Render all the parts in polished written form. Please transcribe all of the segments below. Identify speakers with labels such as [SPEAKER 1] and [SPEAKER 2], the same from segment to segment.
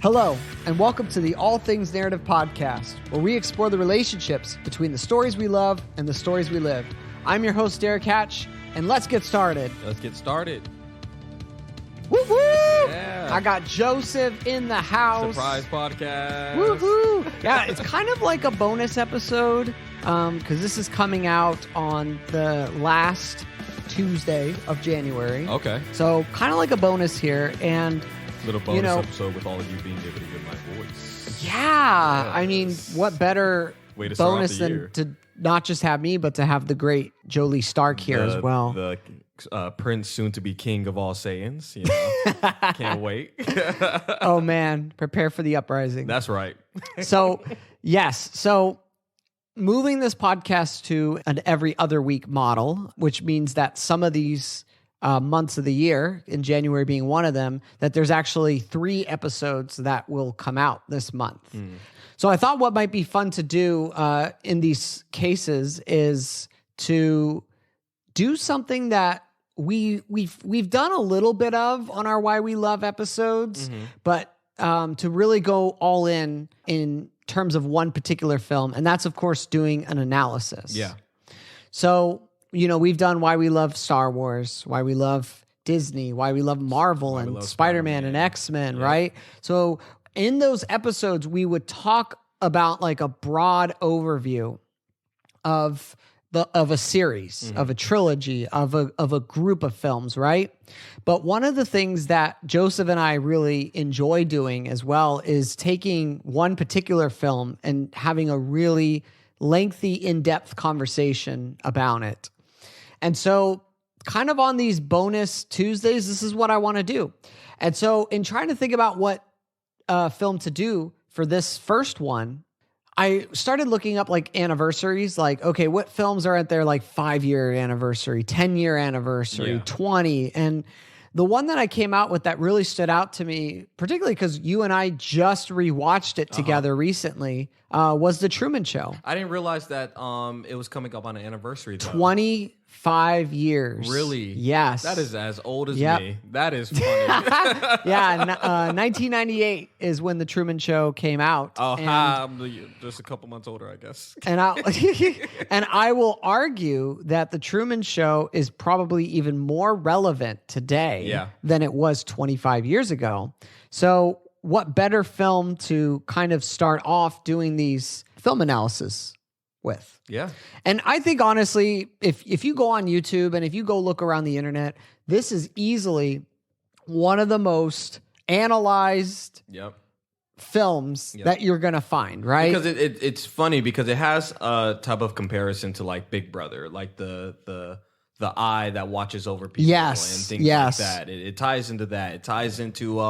[SPEAKER 1] Hello, and welcome to the All Things Narrative podcast, where we explore the relationships between the stories we love and the stories we live. I'm your host, Derrick Hatch, and let's get started.
[SPEAKER 2] Let's get started.
[SPEAKER 1] Woo-hoo!
[SPEAKER 2] Yeah.
[SPEAKER 1] I got Joseph in the house.
[SPEAKER 2] Surprise podcast.
[SPEAKER 1] Woo-hoo! Yeah, it's kind of like a bonus episode, because this is coming out on the last Tuesday of January.
[SPEAKER 2] Okay.
[SPEAKER 1] So kind of like a bonus here, and
[SPEAKER 2] Little bonus episode with all of you being able to hear my voice.
[SPEAKER 1] yeah, I mean, what better
[SPEAKER 2] Way to start off
[SPEAKER 1] bonus
[SPEAKER 2] the
[SPEAKER 1] than
[SPEAKER 2] year.
[SPEAKER 1] to not just have me, but to have the great Jolie Stark here as well.
[SPEAKER 2] The prince, soon to be king of all Saiyans. You know, can't wait.
[SPEAKER 1] Oh man, prepare for the uprising.
[SPEAKER 2] That's right.
[SPEAKER 1] So, yes. So moving this podcast to an every other week model, which means that some of these months of the year, in January being one of them, that there's actually 3 episodes that will come out this month. So I thought what might be fun to do in these cases is to do something that we've done a little bit of on our Why We Love episodes, but to really go all in terms of one particular film, and that's of course doing an analysis.
[SPEAKER 2] Yeah.
[SPEAKER 1] So, you know, we've done Why We Love Star Wars, Why We Love Disney, Why We Love Marvel, and
[SPEAKER 2] love
[SPEAKER 1] Spider-Man and X-Men, right? So in those episodes, we would talk about like a broad overview of a series, of a trilogy, of a group of films, right? But one of the things that Joseph and I really enjoy doing as well is taking one particular film and having a really lengthy, in-depth conversation about it. And so kind of on these bonus Tuesdays, this is what I want to do. And so in trying to think about what film to do for this first one, I started looking up like anniversaries, like, okay, what films are at their like 5-year anniversary, 10-year anniversary, 20. And the one that I came out with that really stood out to me, particularly because you and I just rewatched it together recently, was The Truman Show.
[SPEAKER 2] I didn't realize that it was coming up on an anniversary, though.
[SPEAKER 1] 25 years.
[SPEAKER 2] Really?
[SPEAKER 1] Yes.
[SPEAKER 2] That is as old as
[SPEAKER 1] Yep.
[SPEAKER 2] me. That is funny.
[SPEAKER 1] Yeah, 1998 is when The Truman Show came out.
[SPEAKER 2] Oh,
[SPEAKER 1] and,
[SPEAKER 2] I'm just a couple months older, I guess.
[SPEAKER 1] and I will argue that The Truman Show is probably even more relevant today than it was 25 years ago. So what better film to kind of start off doing these film analysis with?
[SPEAKER 2] Yeah.
[SPEAKER 1] And I think honestly, if you go on YouTube and if you go look around the internet, this is easily one of the most analyzed films that you're going to find, right?
[SPEAKER 2] Because it's funny because it has a type of comparison to like Big Brother, like the eye that watches over people and things like that. It ties into that. It ties into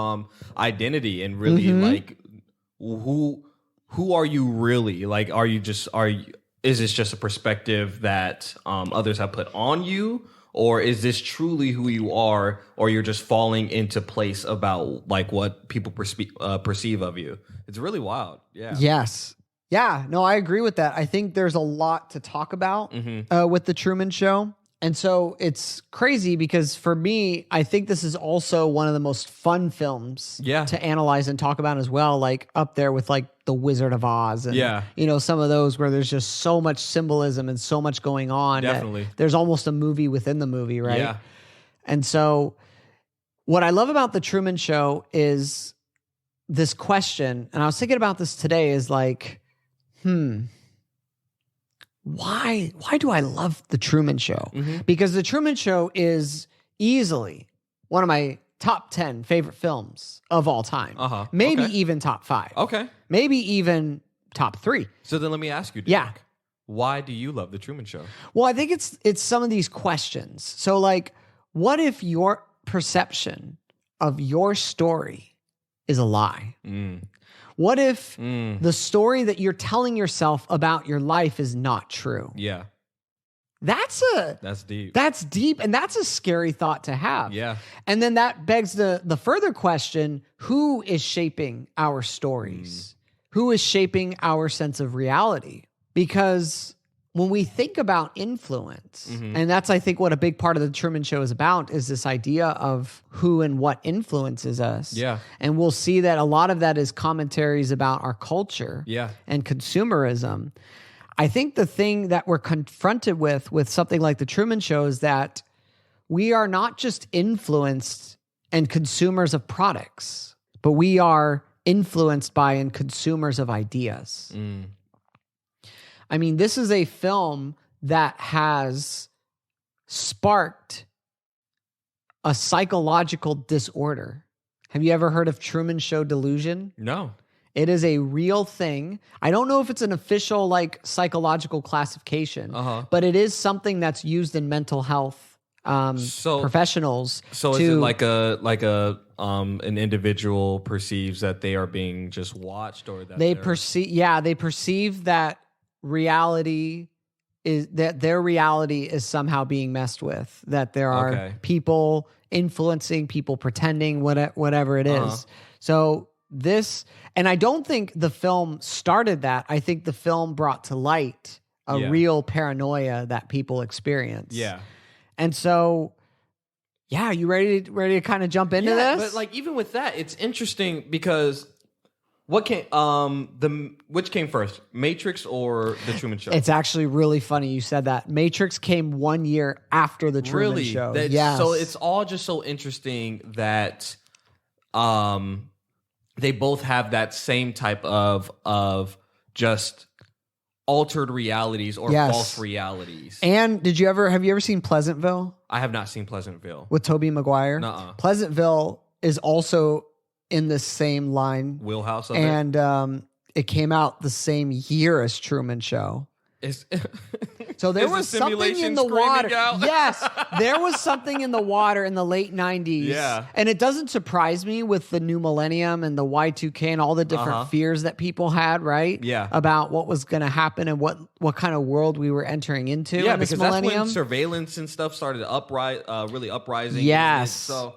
[SPEAKER 2] identity and really like who are you really? Like, is this just a perspective that others have put on you? Or is this truly who you are, or you're just falling into place about like what people perceive of you? It's really wild. Yeah.
[SPEAKER 1] Yes. Yeah. No, I agree with that. I think there's a lot to talk about with The Truman Show. And so it's crazy because for me, I think this is also one of the most fun films to analyze and talk about as well, like up there with like The Wizard of Oz and you know, some of those where there's just so much symbolism and so much going on.
[SPEAKER 2] Definitely.
[SPEAKER 1] There's almost a movie within the movie, right?
[SPEAKER 2] Yeah.
[SPEAKER 1] And so what I love about The Truman Show is this question, and I was thinking about this today, is like, why do I love The Truman Show? Because The Truman Show is easily one of my top 10 favorite films of all time. Maybe even top 5.
[SPEAKER 2] Okay.
[SPEAKER 1] Maybe even top 3.
[SPEAKER 2] So then let me ask you, Derek, why do you love The Truman Show?
[SPEAKER 1] Well, I think it's some of these questions. So like, what if your perception of your story is a lie? What if the story that you're telling yourself about your life is not true?
[SPEAKER 2] Yeah.
[SPEAKER 1] That's
[SPEAKER 2] deep.
[SPEAKER 1] That's deep, and that's a scary thought to have.
[SPEAKER 2] Yeah.
[SPEAKER 1] And then that begs the further question, who is shaping our stories? Who is shaping our sense of reality? Because when we think about influence, and that's, I think, what a big part of the Truman Show is about, is this idea of who and what influences us.
[SPEAKER 2] Yeah.
[SPEAKER 1] And we'll see that a lot of that is commentaries about our culture and consumerism. I think the thing that we're confronted with something like the Truman Show is that we are not just influenced and consumers of products, but we are influenced by and consumers of ideas. I mean, this is a film that has sparked a psychological disorder. Have you ever heard of Truman Show delusion?
[SPEAKER 2] No.
[SPEAKER 1] It is a real thing. I don't know if it's an official like psychological classification, but it is something that's used in mental health professionals.
[SPEAKER 2] So is it like an individual perceives that they are being just watched, or that
[SPEAKER 1] they perceive that their reality is somehow being messed with, that there are people influencing, people pretending, whatever it is. So this, and I don't think the film started that. I think the film brought to light a real paranoia that people experience. Yeah. And so, yeah, you ready to kind of jump into this?
[SPEAKER 2] But like, even with that, it's interesting because which came first, Matrix or the Truman Show?
[SPEAKER 1] It's actually really funny you said that. Matrix came 1 year after the Truman Show.
[SPEAKER 2] Yes. So it's all just so interesting that they both have that same type of just altered realities or false realities.
[SPEAKER 1] And have you ever seen Pleasantville?
[SPEAKER 2] I have not seen Pleasantville.
[SPEAKER 1] With Tobey Maguire?
[SPEAKER 2] Nuh-uh.
[SPEAKER 1] Pleasantville is also in the same line.
[SPEAKER 2] Wheelhouse of
[SPEAKER 1] and it came out the same year as Truman Show. So there was something in the water. Yes, there was something in the water in the late 90s.
[SPEAKER 2] Yeah.
[SPEAKER 1] And it doesn't surprise me with the new millennium and the Y2K and all the different fears that people had, right?
[SPEAKER 2] Yeah.
[SPEAKER 1] About what was going to happen and what kind of world we were entering into in this
[SPEAKER 2] because
[SPEAKER 1] millennium.
[SPEAKER 2] That's when surveillance and stuff started really uprising.
[SPEAKER 1] Yes.
[SPEAKER 2] So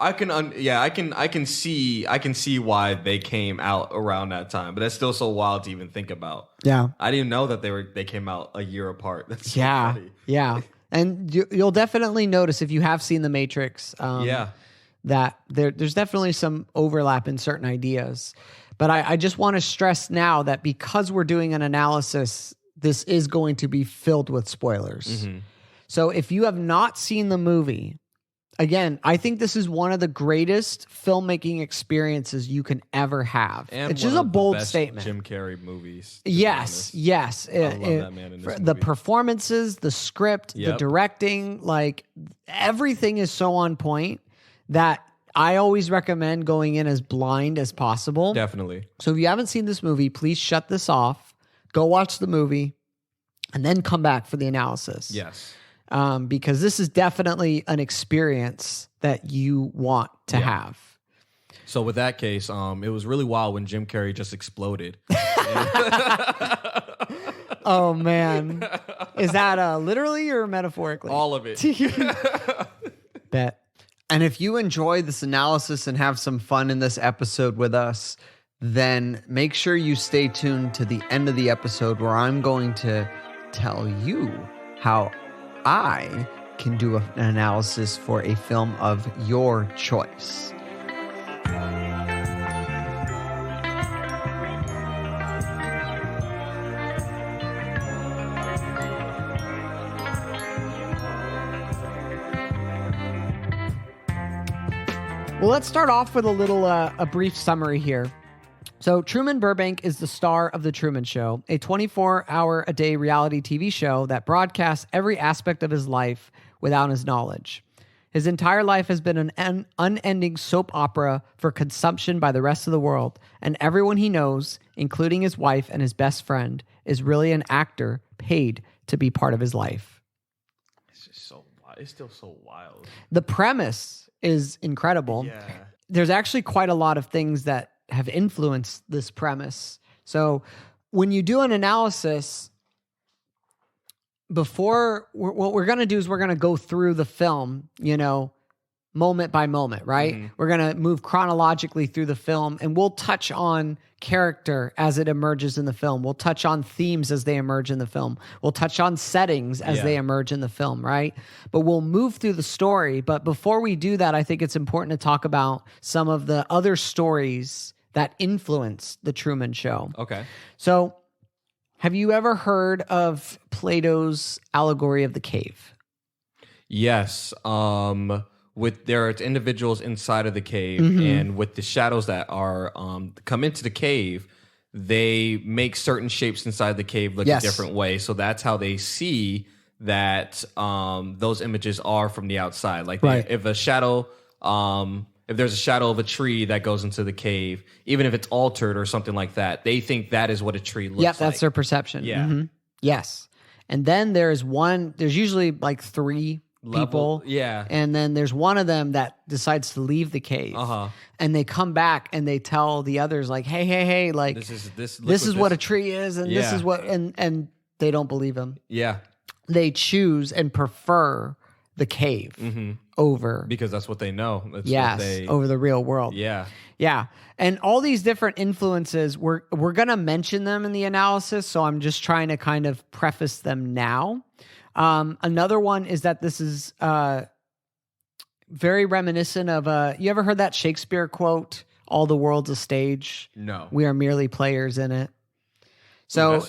[SPEAKER 2] I can see why they came out around that time, but that's still so wild to even think about.
[SPEAKER 1] Yeah,
[SPEAKER 2] I didn't know that they came out a year apart. That's so funny.
[SPEAKER 1] Yeah, and you'll definitely notice if you have seen The Matrix. That there's definitely some overlap in certain ideas, but I just want to stress now that because we're doing an analysis, this is going to be filled with spoilers. So if you have not seen the movie, again, I think this is one of the greatest filmmaking experiences you can ever have.
[SPEAKER 2] And
[SPEAKER 1] it's just a bold statement.
[SPEAKER 2] Jim Carrey movies.
[SPEAKER 1] Yes.
[SPEAKER 2] I love that man in this movie.
[SPEAKER 1] The performances, the script, the directing, like everything is so on point that I always recommend going in as blind as possible.
[SPEAKER 2] Definitely.
[SPEAKER 1] So if you haven't seen this movie, please shut this off, go watch the movie, and then come back for the analysis.
[SPEAKER 2] Yes.
[SPEAKER 1] Because this is definitely an experience that you want to have.
[SPEAKER 2] So with that case, it was really wild when Jim Carrey just exploded.
[SPEAKER 1] Oh, man. Is that literally or metaphorically?
[SPEAKER 2] All of it.
[SPEAKER 1] Bet. And if you enjoy this analysis and have some fun in this episode with us, then make sure you stay tuned to the end of the episode where I'm going to tell you how I can do an analysis for a film of your choice. Well, let's start off with a brief summary here. So Truman Burbank is the star of The Truman Show, a 24-hour-a-day reality TV show that broadcasts every aspect of his life without his knowledge. His entire life has been an unending soap opera for consumption by the rest of the world, and everyone he knows, including his wife and his best friend, is really an actor paid to be part of his life.
[SPEAKER 2] It's just so wild. It's still so wild.
[SPEAKER 1] The premise is incredible.
[SPEAKER 2] Yeah.
[SPEAKER 1] There's actually quite a lot of things that have influenced this premise. So when you do an analysis, what we're going to do is we're going to go through the film, moment by moment, right? We're going to move chronologically through the film, and we'll touch on character as it emerges in the film. We'll touch on themes as they emerge in the film. We'll touch on settings as they emerge in the film, right? But we'll move through the story. But before we do that, I think it's important to talk about some of the other stories that influence the Truman Show.
[SPEAKER 2] Okay.
[SPEAKER 1] So, have you ever heard of Plato's allegory of the cave?
[SPEAKER 2] Yes. With there are individuals inside of the cave, and with the shadows that are come into the cave, they make certain shapes inside the cave look a different way. So that's how they see that those images are from the outside. Like if a shadow, if there's a shadow of a tree that goes into the cave, even if it's altered or something like that, they think that is what a tree looks like.
[SPEAKER 1] That's their perception.
[SPEAKER 2] Yeah.
[SPEAKER 1] Yes. And then there's usually like 3 people.
[SPEAKER 2] Yeah.
[SPEAKER 1] And then there's one of them that decides to leave the cave. And they come back and they tell the others like, hey, like this is what a tree is, and this is what, and they don't believe him.
[SPEAKER 2] Yeah.
[SPEAKER 1] They choose and prefer the cave over,
[SPEAKER 2] because that's what they know.
[SPEAKER 1] Over the real world.
[SPEAKER 2] Yeah.
[SPEAKER 1] Yeah. And all these different influences, we're going to mention them in the analysis, so I'm just trying to kind of preface them now. Another one is that this is very reminiscent of you ever heard that Shakespeare quote, "All the world's a stage.
[SPEAKER 2] No.
[SPEAKER 1] We are merely players in it." So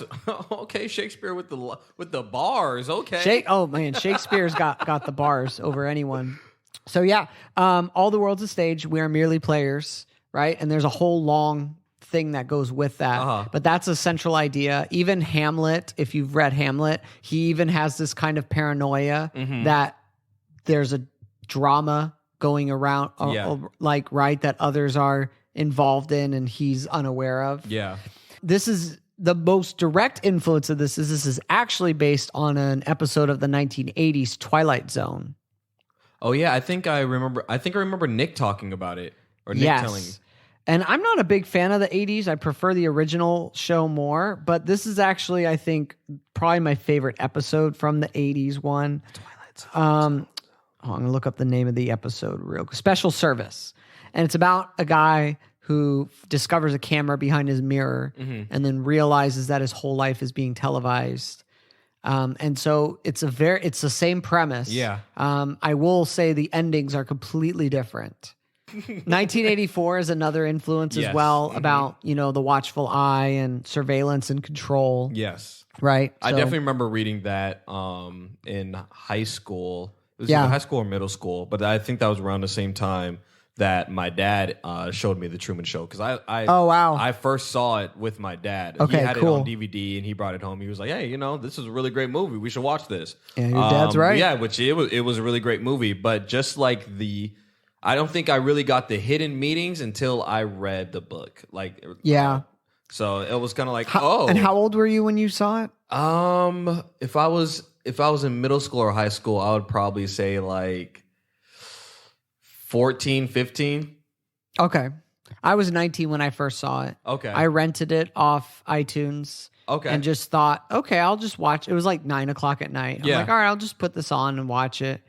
[SPEAKER 2] okay, Shakespeare with the bars. Okay.
[SPEAKER 1] Oh man, Shakespeare's got the bars over anyone. So yeah, all the world's a stage. We are merely players, right? And there's a whole long thing that goes with that. But that's a central idea. Even Hamlet, if you've read Hamlet, he even has this kind of paranoia that there's a drama going around, that others are involved in and he's unaware of.
[SPEAKER 2] Yeah.
[SPEAKER 1] This is the most direct influence of this is actually based on an episode of the 1980s Twilight Zone.
[SPEAKER 2] Oh yeah, I think I remember Nick talking about it, or Nick telling.
[SPEAKER 1] And I'm not a big fan of the 80s. I prefer the original show more, but this is actually, I think, probably my favorite episode from the 80s one.
[SPEAKER 2] Twilight Zone.
[SPEAKER 1] I'm going to look up the name of the episode real quick. Special Service. And it's about a guy who discovers a camera behind his mirror and then realizes that his whole life is being televised. And so it's the same premise.
[SPEAKER 2] Yeah.
[SPEAKER 1] I will say the endings are completely different. 1984 is another influence as well about, the watchful eye and surveillance and control.
[SPEAKER 2] Yes.
[SPEAKER 1] Right.
[SPEAKER 2] I definitely remember reading that in high school. It was either high school or middle school, but I think that was around the same time that my dad showed me the Truman Show, because I first saw it with my dad.
[SPEAKER 1] Okay,
[SPEAKER 2] he had
[SPEAKER 1] cool.
[SPEAKER 2] it on DVD and he brought it home. He was like, "Hey, this is a really great movie. We should watch this."
[SPEAKER 1] Yeah, your dad's right.
[SPEAKER 2] Yeah, which it was a really great movie, but just like I don't think I really got the hidden meanings until I read the book. So it was kind of like,
[SPEAKER 1] And how old were you when you saw it?
[SPEAKER 2] If I was in middle school or high school, I would probably say like 14, 15.
[SPEAKER 1] Okay. I was 19 when I first saw it.
[SPEAKER 2] Okay.
[SPEAKER 1] I rented it off iTunes.
[SPEAKER 2] Okay.
[SPEAKER 1] And just thought, okay, I'll just watch. It was like 9:00 at night. I'm like, all right, I'll just put this on and watch it.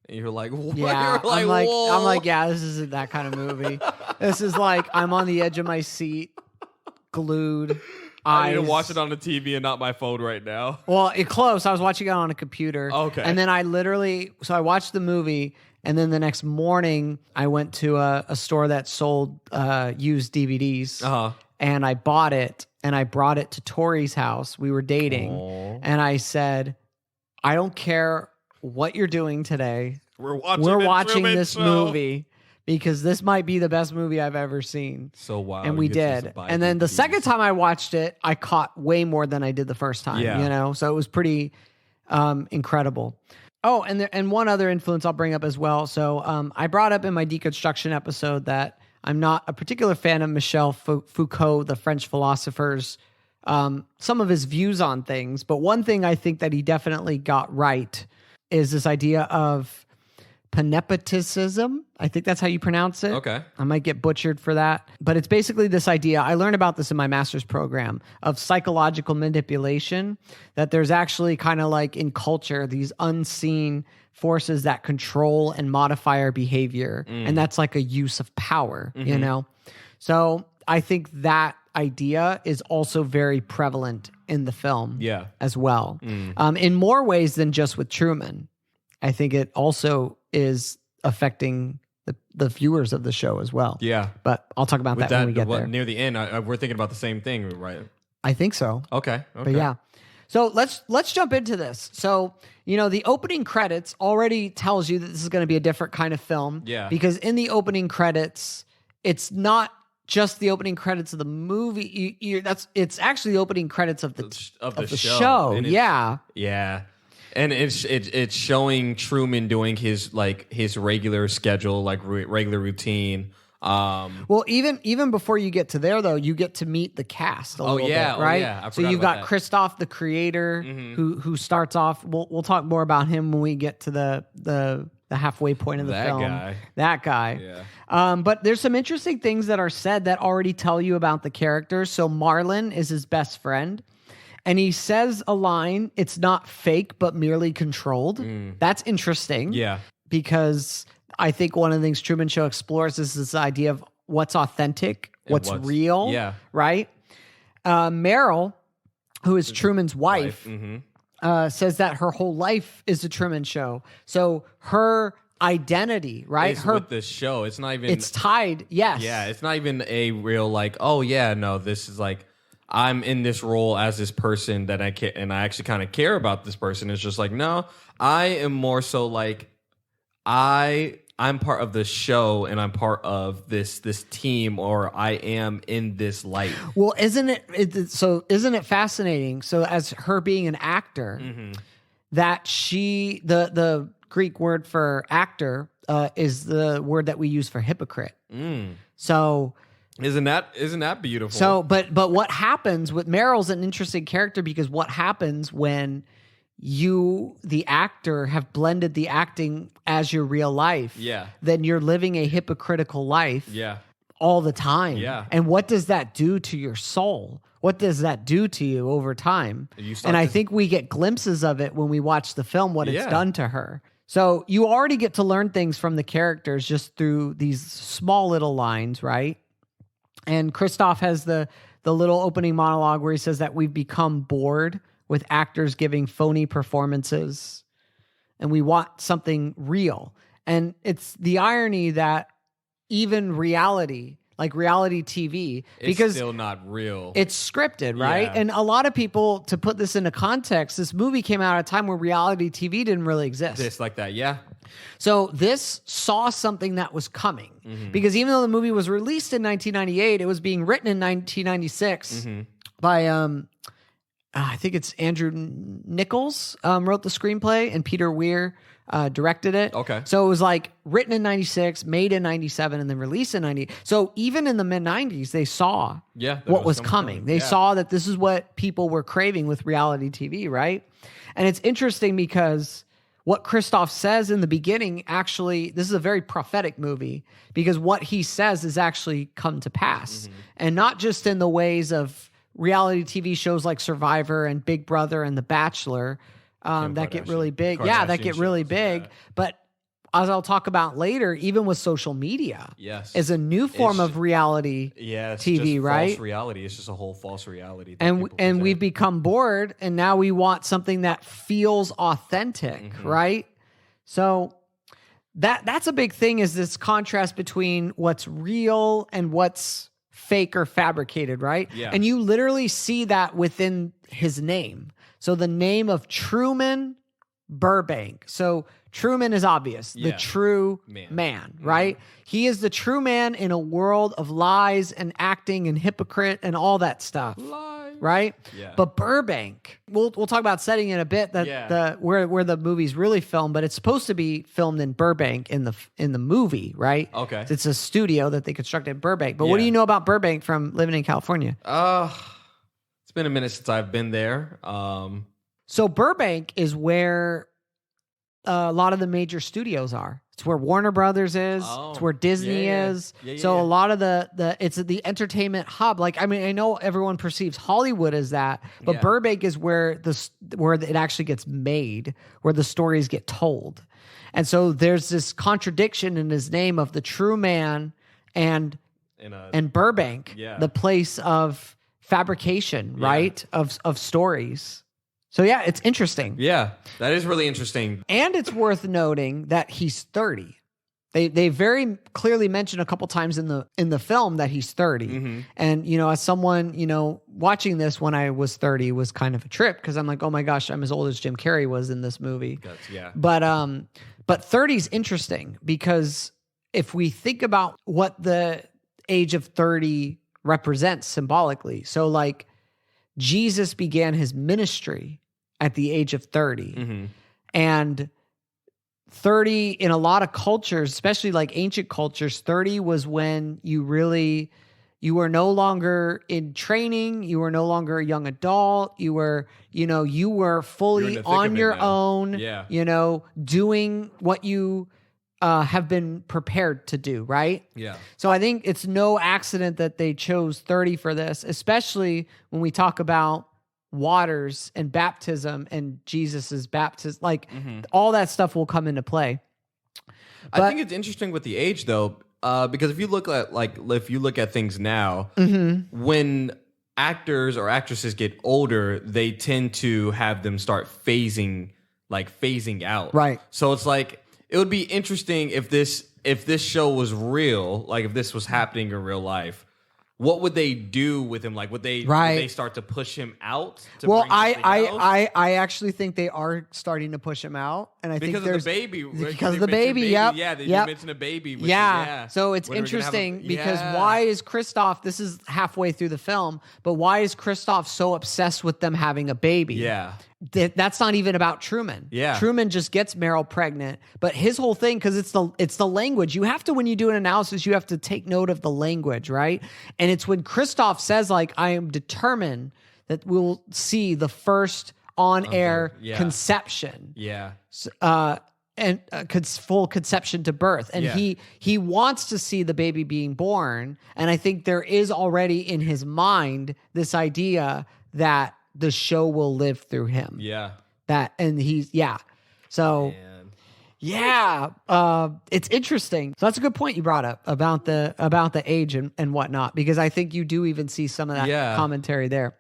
[SPEAKER 2] And you're like, what?
[SPEAKER 1] Yeah,
[SPEAKER 2] You're like,
[SPEAKER 1] I'm like, yeah, this isn't that kind of movie. This is like, I'm on the edge of my seat, glued.
[SPEAKER 2] I need to watch it on the TV and not my phone right now.
[SPEAKER 1] Well, close. I was watching it on a computer.
[SPEAKER 2] Okay.
[SPEAKER 1] And then I watched the movie, and then the next morning I went to a store that sold used DVDs. And I bought it, and I brought it to Tori's house. We were dating.
[SPEAKER 2] Aww.
[SPEAKER 1] And I said, I don't care what you're doing today.
[SPEAKER 2] We're watching
[SPEAKER 1] this movie because this might be the best movie I've ever seen.
[SPEAKER 2] So wow.
[SPEAKER 1] And we did. And then the second time I watched it, I caught way more than I did the first time, So it was pretty incredible. Oh, and one other influence I'll bring up as well. So I brought up in my deconstruction episode that I'm not a particular fan of Michel Foucault, the French philosopher's some of his views on things. But one thing I think that he definitely got right is this idea of panepticism. I think that's how you pronounce it.
[SPEAKER 2] Okay.
[SPEAKER 1] I might get butchered for that. But it's basically this idea. I learned about this in my master's program of psychological manipulation, that there's actually kind of like in culture, these unseen forces that control and modify our behavior. And that's like a use of power, you know? So I think that idea is also very prevalent in the film as well. In more ways than just with Truman. I think it also is affecting the viewers of the show as well.
[SPEAKER 2] Yeah.
[SPEAKER 1] But I'll talk about that when we get there.
[SPEAKER 2] Near the end, we're thinking about the same thing, right?
[SPEAKER 1] I think so.
[SPEAKER 2] Okay.
[SPEAKER 1] But yeah. So let's jump into this. So, you know, the opening credits already tells you that this is going to be a different kind of film.
[SPEAKER 2] Yeah.
[SPEAKER 1] Because in the opening credits, it's not just the opening credits of the movie. It's actually the opening credits of the show. Yeah.
[SPEAKER 2] Yeah. And it's showing Truman doing his regular schedule, like regular routine.
[SPEAKER 1] Well, even before you get to there, though, you get to meet the cast a little bit, right?
[SPEAKER 2] Yeah.
[SPEAKER 1] So you've got Christoph, the creator, who starts off. We'll talk more about him when we get to the halfway point of the film. That guy.
[SPEAKER 2] Yeah.
[SPEAKER 1] But there's some interesting things that are said that already tell you about the characters. So Marlon is his best friend. And he says a line, it's not fake, but merely controlled. That's interesting.
[SPEAKER 2] Yeah.
[SPEAKER 1] Because I think one of the things Truman Show explores is this idea of what's authentic, what's real.
[SPEAKER 2] Yeah.
[SPEAKER 1] Right? Meryl, who is Truman's wife, says that her whole life is a Truman Show. So her identity, right?
[SPEAKER 2] With this show. It's not even...
[SPEAKER 1] It's tied, yes.
[SPEAKER 2] Yeah, it's not even a real this is like... I'm in this role as this person that I actually kind of care about this person. It's just like, no, I am more so like I'm part of the show and I'm part of this team, or I am in this light. Well,
[SPEAKER 1] isn't it fascinating? So as her being an actor, that she the Greek word for actor is the word that we use for hypocrite. So
[SPEAKER 2] Isn't that beautiful?
[SPEAKER 1] So, but what happens with Meryl's an interesting character, because what happens when you, the actor, have blended the acting as your real life?
[SPEAKER 2] Yeah. Then
[SPEAKER 1] you're living a hypocritical life.
[SPEAKER 2] Yeah.
[SPEAKER 1] All the time.
[SPEAKER 2] Yeah.
[SPEAKER 1] And what does that do to your soul? What does that do to you over time? And I think we get glimpses of it when we watch the film, what it's done to her. So you already get to learn things from the characters just through these small little lines, right? And Christoph has the little opening monologue where he says that we've become bored with actors giving phony performances and we want something real. And it's the irony that even reality, like reality TV, because
[SPEAKER 2] it's still not real.
[SPEAKER 1] It's scripted, right?
[SPEAKER 2] Yeah.
[SPEAKER 1] And a lot of people, to put this into context, this movie came out at a time where reality TV didn't really exist.
[SPEAKER 2] Just like that, yeah.
[SPEAKER 1] So this saw something that was coming, because even though the movie was released in 1998, it was being written in 1996 by, I think it's Andrew Nichols wrote the screenplay, and Peter Weir directed it.
[SPEAKER 2] Okay.
[SPEAKER 1] So it was like written in 96, made in 97, and then released in 90. So even in the mid 90s, they saw what was coming. They saw that this is what people were craving with reality TV, right? And it's interesting because what Christoph says in the beginning, actually, this is a very prophetic movie, because what he says is actually come to pass. And not just in the ways of reality TV shows like Survivor and Big Brother and The Bachelor, that get really big. Yeah, that get really big. But as I'll talk about later, even with social media, is a new form of reality TV, right?
[SPEAKER 2] False reality. It's just a whole false reality.
[SPEAKER 1] And we've become bored, and now we want something that feels authentic, right? So that's a big thing, is this contrast between what's real and what's fake or fabricated, right?
[SPEAKER 2] Yeah.
[SPEAKER 1] And you literally see that within his name. So the name of Truman Burbank. So Truman is obvious, the true man, right? He is the true man in a world of lies and acting and hypocrite and all that stuff. Right?
[SPEAKER 2] Yeah.
[SPEAKER 1] But Burbank, we'll talk about setting in a bit, that where the movie's really filmed, but it's supposed to be filmed in Burbank in the movie, right?
[SPEAKER 2] Okay.
[SPEAKER 1] It's a studio that they constructed in Burbank. But what do you know about Burbank from living in California?
[SPEAKER 2] It's been a minute since I've been there.
[SPEAKER 1] So Burbank is where a lot of the major studios are. It's where Warner Brothers is. It's where Disney is. So a lot of it's the entertainment hub. Like, I mean, I know everyone perceives Hollywood as that, but Burbank is where it actually gets made, where the stories get told. And so there's this contradiction in his name of the true man and Burbank, the place of fabrication, right? Of stories. So yeah, it's interesting.
[SPEAKER 2] Yeah, that is really interesting.
[SPEAKER 1] And it's worth noting that he's 30. They very clearly mention a couple times in the film that he's 30. Mm-hmm. And, you know, as someone, you know, watching this when I was 30 was kind of a trip because I'm like, oh my gosh, I'm as old as Jim Carrey was in this movie. But 30 is interesting because if we think about what the age of 30 represents symbolically, so like Jesus began his ministry at the age of 30. Mm-hmm. And 30 in a lot of cultures, especially like ancient cultures, 30 was when you were no longer in training. You were no longer a young adult. You were fully on your own, doing what you have been prepared to do, right?
[SPEAKER 2] Yeah.
[SPEAKER 1] So I think it's no accident that they chose 30 for this, especially when we talk about waters and baptism and Jesus's baptism. Like all that stuff will come into play.
[SPEAKER 2] But I think it's interesting with the age though, because if you look at things now, when actors or actresses get older, they tend to have them start phasing out.
[SPEAKER 1] Right.
[SPEAKER 2] So it's like it would be interesting if this show was real, like if this was happening in real life. What would they do with him? Like, would they start to push him out?
[SPEAKER 1] I actually think they are starting to push him out, and I think
[SPEAKER 2] because of the baby.
[SPEAKER 1] Because of the baby. Yep.
[SPEAKER 2] Yeah, you mentioned a baby.
[SPEAKER 1] So it's interesting because why is Kristoff? This is halfway through the film, but why is Kristoff so obsessed with them having a baby?
[SPEAKER 2] Yeah.
[SPEAKER 1] That's not even about Truman.
[SPEAKER 2] Yeah.
[SPEAKER 1] Truman just gets Meryl pregnant, but his whole thing, because it's the language. You have to, when you do an analysis, you have to take note of the language, right? And it's when Kristoff says, like, I am determined that we'll see the first on-air conception.
[SPEAKER 2] Yeah.
[SPEAKER 1] And full conception to birth. And he wants to see the baby being born. And I think there is already in his mind this idea that the show will live through him.
[SPEAKER 2] Yeah.
[SPEAKER 1] So, it's interesting. So that's a good point you brought up about the age and whatnot, because I think you do even see some of that commentary there.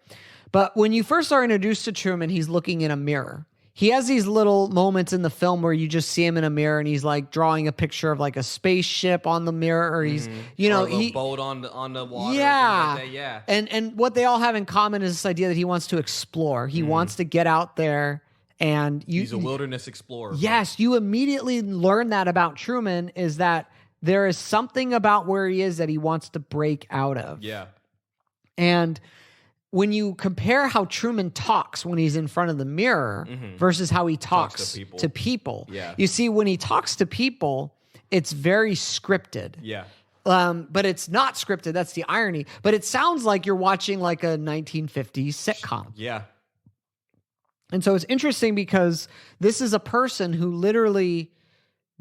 [SPEAKER 1] But when you first are introduced to Truman, he's looking in a mirror. He has these little moments in the film where you just see him in a mirror and he's like drawing a picture of like a spaceship on the mirror, or he's,
[SPEAKER 2] or a boat on the water.
[SPEAKER 1] Yeah.
[SPEAKER 2] Like that,
[SPEAKER 1] And what they all have in common is this idea that he wants to explore. He wants to get out there, and
[SPEAKER 2] he's a wilderness explorer.
[SPEAKER 1] Yes. You immediately learn that about Truman, is that there is something about where he is that he wants to break out of.
[SPEAKER 2] Yeah.
[SPEAKER 1] And when you compare how Truman talks when he's in front of the mirror versus how he talks to people, you see when he talks to people, it's very scripted.
[SPEAKER 2] Yeah.
[SPEAKER 1] But it's not scripted. That's the irony. But it sounds like you're watching like a 1950s sitcom.
[SPEAKER 2] Yeah.
[SPEAKER 1] And so it's interesting because this is a person who literally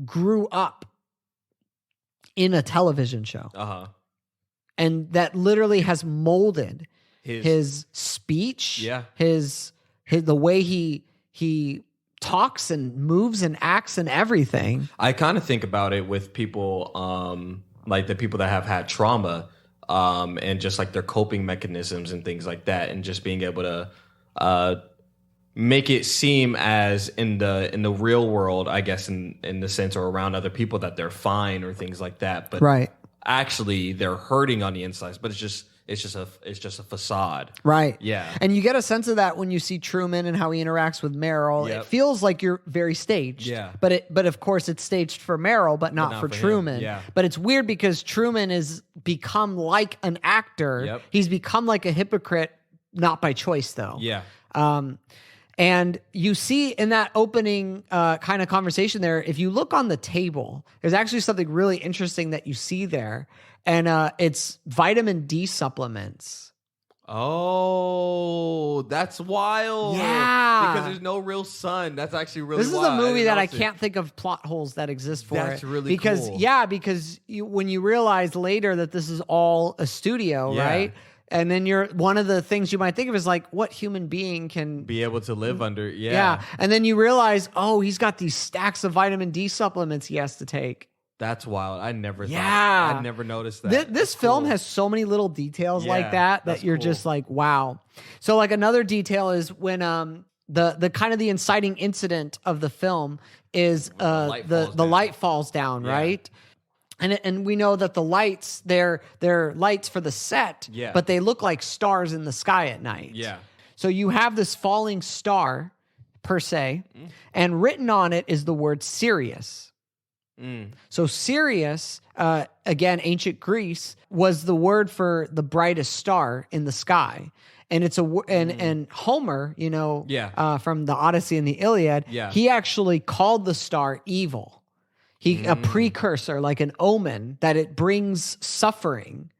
[SPEAKER 1] grew up in a television show.
[SPEAKER 2] Uh-huh.
[SPEAKER 1] And that literally has molded his speech, his the way he talks and moves and acts and everything.
[SPEAKER 2] I kind of think about it with people, like the people that have had trauma, and just like their coping mechanisms and things like that, and just being able to make it seem as in the real world, I guess, in the sense, or around other people, that they're fine or things like that, but actually they're hurting on the insides. But it's just a facade.
[SPEAKER 1] Right.
[SPEAKER 2] Yeah.
[SPEAKER 1] And you get a sense of that when you see Truman and how he interacts with Meryl. Yep. It feels like you're very staged.
[SPEAKER 2] Yeah.
[SPEAKER 1] But of course it's staged for Meryl, but not for Truman.
[SPEAKER 2] Him. Yeah.
[SPEAKER 1] But it's weird because Truman has become like an actor.
[SPEAKER 2] Yep.
[SPEAKER 1] He's become like a hypocrite, not by choice though.
[SPEAKER 2] Yeah.
[SPEAKER 1] And you see in that opening kind of conversation there, if you look on the table, there's actually something really interesting that you see there. And it's vitamin D supplements.
[SPEAKER 2] Oh, that's wild.
[SPEAKER 1] Yeah.
[SPEAKER 2] Because there's no real sun. That's actually really
[SPEAKER 1] This is
[SPEAKER 2] wild.
[SPEAKER 1] a movie that I can't think of plot holes that exist for
[SPEAKER 2] That's
[SPEAKER 1] it.
[SPEAKER 2] really
[SPEAKER 1] because,
[SPEAKER 2] cool.
[SPEAKER 1] Yeah, because when you realize later that this is all a studio, right? And then one of the things you might think of is like, what human being can
[SPEAKER 2] be able to live under?
[SPEAKER 1] Yeah. And then you realize, oh, he's got these stacks of vitamin D supplements he has to take.
[SPEAKER 2] That's wild. I never
[SPEAKER 1] Yeah.
[SPEAKER 2] thought. I never noticed that.
[SPEAKER 1] This film has so many little details like that you're just like, wow. So like another detail is when the kind of the inciting incident of the film is the light falls down, right? And we know that the lights, they're lights for the set, but they look like stars in the sky at night.
[SPEAKER 2] Yeah.
[SPEAKER 1] So you have this falling star per se, and written on it is the word Sirius. So Sirius, again, ancient Greece, was the word for the brightest star in the sky. And it's and Homer, from the Odyssey and the Iliad, he actually called the star evil. A precursor, like an omen, that it brings suffering,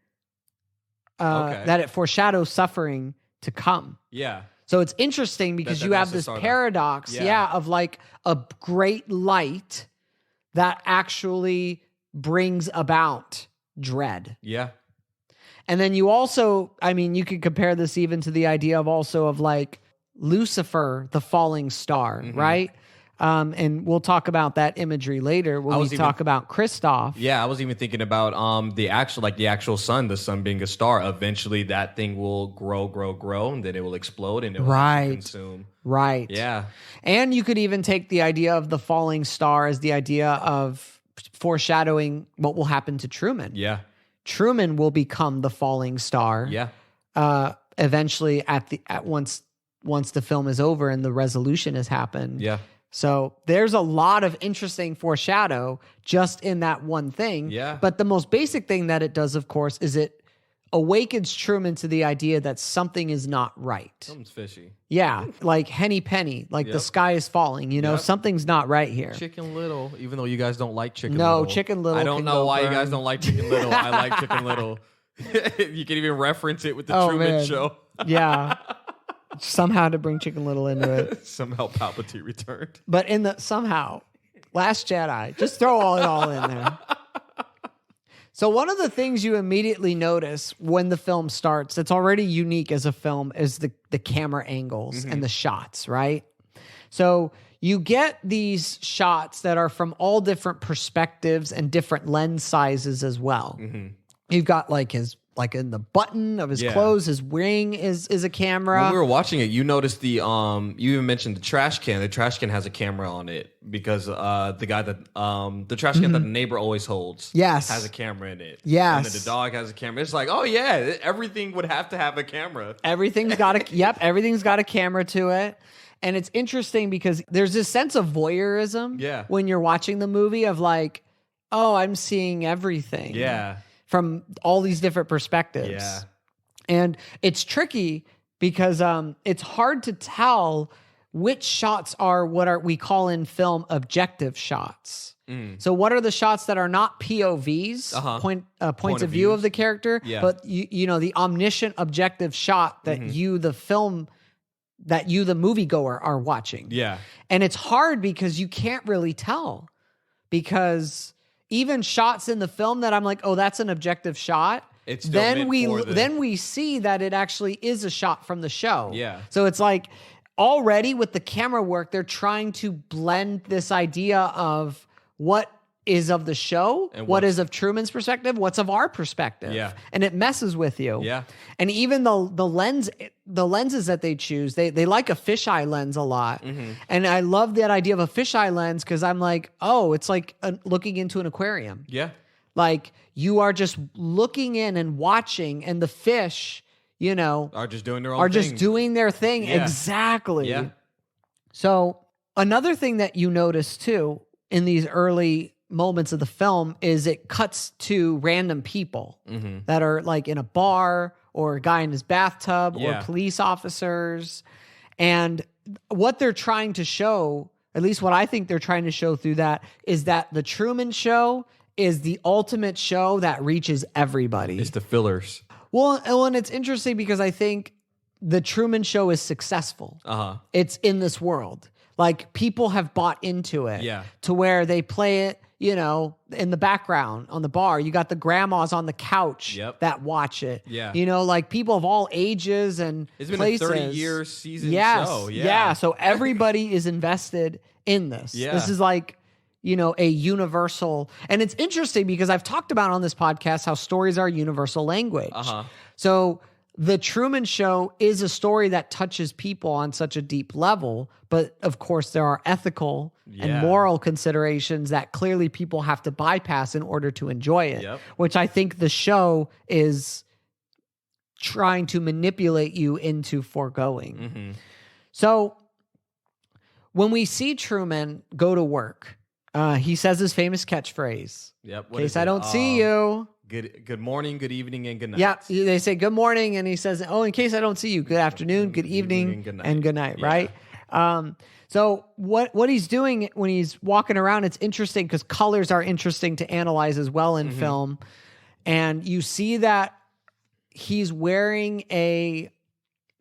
[SPEAKER 1] that it foreshadows suffering to come.
[SPEAKER 2] Yeah.
[SPEAKER 1] So it's interesting because you have this paradox, of like a great light that actually brings about dread.
[SPEAKER 2] Yeah.
[SPEAKER 1] And then you also, I mean, you could compare this even to the idea of like Lucifer, the falling star, right? And we'll talk about that imagery later when we talk about Christoph.
[SPEAKER 2] Yeah, I was even thinking about the actual sun, the sun being a star. Eventually, that thing will grow, and then it will explode and it will consume.
[SPEAKER 1] Right.
[SPEAKER 2] Yeah.
[SPEAKER 1] And you could even take the idea of the falling star as the idea of foreshadowing what will happen to Truman.
[SPEAKER 2] Yeah.
[SPEAKER 1] Truman will become the falling star.
[SPEAKER 2] Yeah.
[SPEAKER 1] Eventually, once the film is over and the resolution has happened.
[SPEAKER 2] Yeah.
[SPEAKER 1] So there's a lot of interesting foreshadow just in that one thing.
[SPEAKER 2] Yeah.
[SPEAKER 1] But the most basic thing that it does, of course, is it awakens Truman to the idea that something is not right.
[SPEAKER 2] Something's fishy.
[SPEAKER 1] Yeah, like Henny Penny, like the sky is falling. Something's not right here.
[SPEAKER 2] Chicken Little, even though you guys don't like Chicken Little.
[SPEAKER 1] No, Chicken Little.
[SPEAKER 2] I don't know why you guys don't like Chicken Little. I like Chicken Little. You can even reference it with the Truman Show.
[SPEAKER 1] Yeah. Somehow to bring Chicken Little into it.
[SPEAKER 2] Somehow Palpatine returned.
[SPEAKER 1] But somehow, Last Jedi, just throw it all in there. So one of the things you immediately notice when the film starts, that's already unique as a film, is the camera angles and the shots, right? So you get these shots that are from all different perspectives and different lens sizes as well. You've got like in the button of his clothes, his ring is a camera.
[SPEAKER 2] When we were watching it, you noticed you even mentioned the trash can. The trash can has a camera on it because the guy that the trash can that the neighbor always holds has a camera in it.
[SPEAKER 1] Yes.
[SPEAKER 2] And then the dog has a camera. It's like, oh yeah, everything would have to have a camera.
[SPEAKER 1] Everything's got everything's got a camera to it. And it's interesting because there's this sense of voyeurism when you're watching the movie of like, oh, I'm seeing everything.
[SPEAKER 2] Yeah.
[SPEAKER 1] From all these different perspectives.
[SPEAKER 2] Yeah.
[SPEAKER 1] And it's tricky because it's hard to tell which shots are what we call in film objective shots. So what are the shots that are not POVs, points of view of the character, but the omniscient objective shot that the moviegoer are watching.
[SPEAKER 2] Yeah.
[SPEAKER 1] And it's hard because you can't really tell because even shots in the film that I'm like, oh, that's an objective shot.
[SPEAKER 2] It's still
[SPEAKER 1] then we see that it actually is a shot from the show.
[SPEAKER 2] Yeah.
[SPEAKER 1] So it's like already with the camera work, they're trying to blend this idea of what is of the show, and what is of Truman's perspective, what's of our perspective.
[SPEAKER 2] Yeah.
[SPEAKER 1] And it messes with you.
[SPEAKER 2] Yeah.
[SPEAKER 1] And even the lenses that they choose, they like a fisheye lens a lot. And I love that idea of a fisheye lens because I'm like, oh, it's like looking into an aquarium.
[SPEAKER 2] Yeah.
[SPEAKER 1] Like you are just looking in and watching, and the fish,
[SPEAKER 2] are just doing their own thing.
[SPEAKER 1] just doing their thing.
[SPEAKER 2] Yeah.
[SPEAKER 1] Exactly.
[SPEAKER 2] Yeah.
[SPEAKER 1] So another thing that you notice too in these early moments of the film is it cuts to random people that are like in a bar or a guy in his bathtub or police officers. And what they're trying to show, at least what I think they're trying to show through that, is that the Truman Show is the ultimate show that reaches everybody.
[SPEAKER 2] It's the fillers.
[SPEAKER 1] Well, and it's interesting because I think the Truman Show is successful. It's in this world. Like, people have bought into it to where they play it, you know, in the background on the bar. You got the grandmas on the couch that watch it.
[SPEAKER 2] Yeah.
[SPEAKER 1] You know, like people of all ages and
[SPEAKER 2] it's been
[SPEAKER 1] places.
[SPEAKER 2] a 30-year season show.
[SPEAKER 1] Yeah. So everybody is invested in this. Yeah. This is like, you know, a universal. And it's interesting because I've talked about on this podcast how stories are universal language. So the Truman Show is a story that touches people on such a deep level, but of course there are ethical and moral considerations that clearly people have to bypass in order to enjoy it, which I think the show is trying to manipulate you into foregoing. So when we see Truman go to work, he says his famous catchphrase, in case I don't see you.
[SPEAKER 2] Good morning, good evening, and good night.
[SPEAKER 1] Yeah, they say good morning, and he says, oh, in case I don't see you, good afternoon, good evening, and good night, right? So what he's doing when he's walking around, it's interesting because colors are interesting to analyze as well in film. And you see that he's wearing a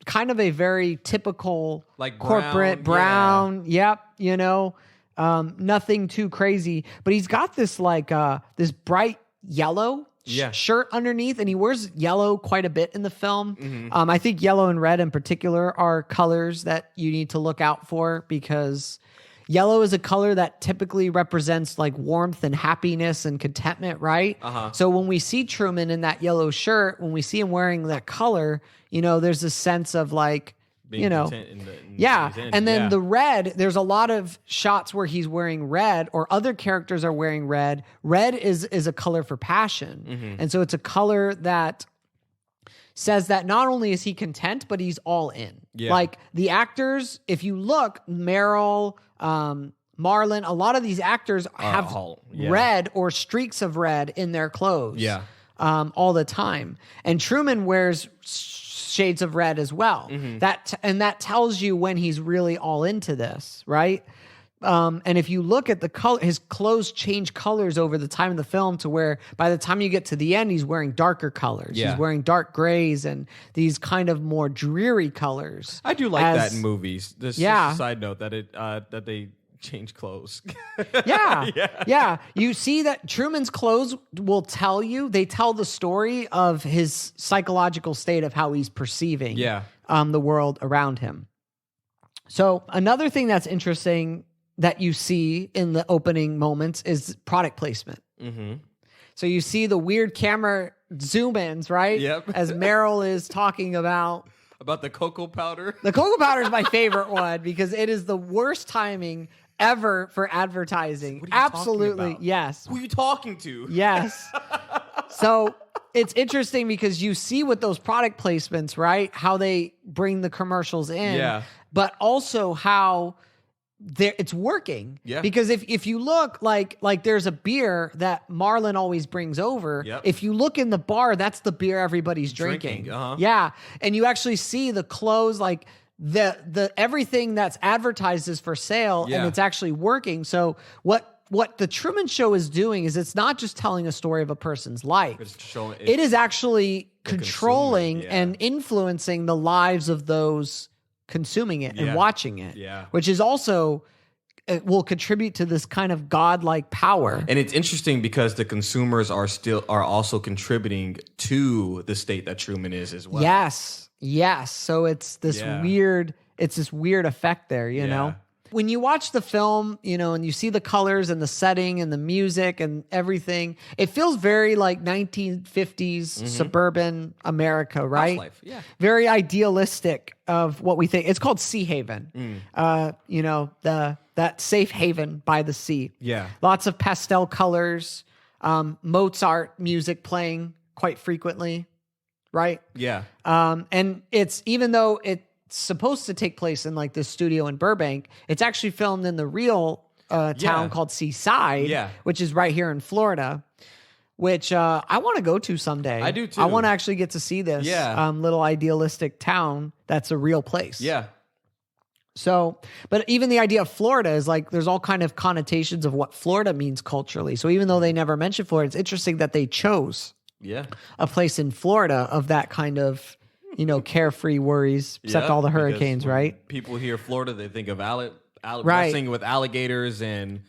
[SPEAKER 1] kind of a very typical
[SPEAKER 2] like
[SPEAKER 1] corporate brown. You know, nothing too crazy, but he's got this like this bright yellow shirt underneath, and he wears yellow quite a bit in the film. I think yellow and red in particular are colors that you need to look out for because yellow is a color that typically represents like warmth and happiness and contentment, right? So when we see Truman in that yellow shirt, when we see him wearing that color, you know, there's a sense of like, being, you know, and then the red, there's a lot of shots where he's wearing red or other characters are wearing red. Red is a color for passion. And so it's a color that says that not only is he content, but he's all in. Like the actors, if you look, Meryl, Marlon, a lot of these actors have red or streaks of red in their clothes all the time. And Truman wears shades of red as well. That tells you when he's really all into this, right? And if you look at the color, his clothes change colors over the time of the film to where by the time you get to the end, he's wearing darker colors. He's wearing dark grays and these kind of more dreary colors.
[SPEAKER 2] I do like that in movies. This is a side note that they change clothes. You see that Truman's clothes will tell you, they tell the story of his psychological state of how he's perceiving the world around him. So another thing that's interesting that you see in the opening moments is product placement. So you see the weird camera zoom ins, right? As Meryl is talking about the cocoa powder.
[SPEAKER 1] The cocoa powder is my favorite one because it is the worst timing ever for advertising.
[SPEAKER 2] What are you
[SPEAKER 1] Absolutely.
[SPEAKER 2] talking about?
[SPEAKER 1] Yes.
[SPEAKER 2] Who are you talking to?
[SPEAKER 1] Yes. So it's interesting because you see with those product placements, right? How they bring the commercials in, but also how it's working. Because if you look like there's a beer that Marlon always brings over. If you look in the bar, that's the beer everybody's drinking. And you actually see the clothes, like the everything that's advertised is for sale and it's actually working. So what the Truman Show is doing is it's not just telling a story of a person's life. It is actually controlling and influencing the lives of those consuming it and watching it, which is also it will contribute to this kind of godlike power.
[SPEAKER 2] And it's interesting because the consumers are also contributing to the state that Truman is as well.
[SPEAKER 1] Yes. So it's this weird effect there, you know? When you watch the film, you know, and you see the colors and the setting and the music and everything, it feels very like 1950s suburban America, right?
[SPEAKER 2] House life,
[SPEAKER 1] very idealistic of what we think. It's called Sea Haven. You know, that safe haven by the sea. Lots of pastel colors, Mozart music playing quite frequently, right? And it's, even though it's supposed to take place in like this studio in Burbank, it's actually filmed in the real town called Seaside, which is right here in Florida, which I want to go to someday.
[SPEAKER 2] I do too.
[SPEAKER 1] I want to actually get to see this little idealistic town that's a real place. So, but even the idea of Florida is like, there's all kind of connotations of what Florida means culturally. So even though they never mentioned Florida, it's interesting that they chose a place in Florida of that kind of, carefree worries, except all the hurricanes, right?
[SPEAKER 2] People hear Florida, they think of wrestling with alligators and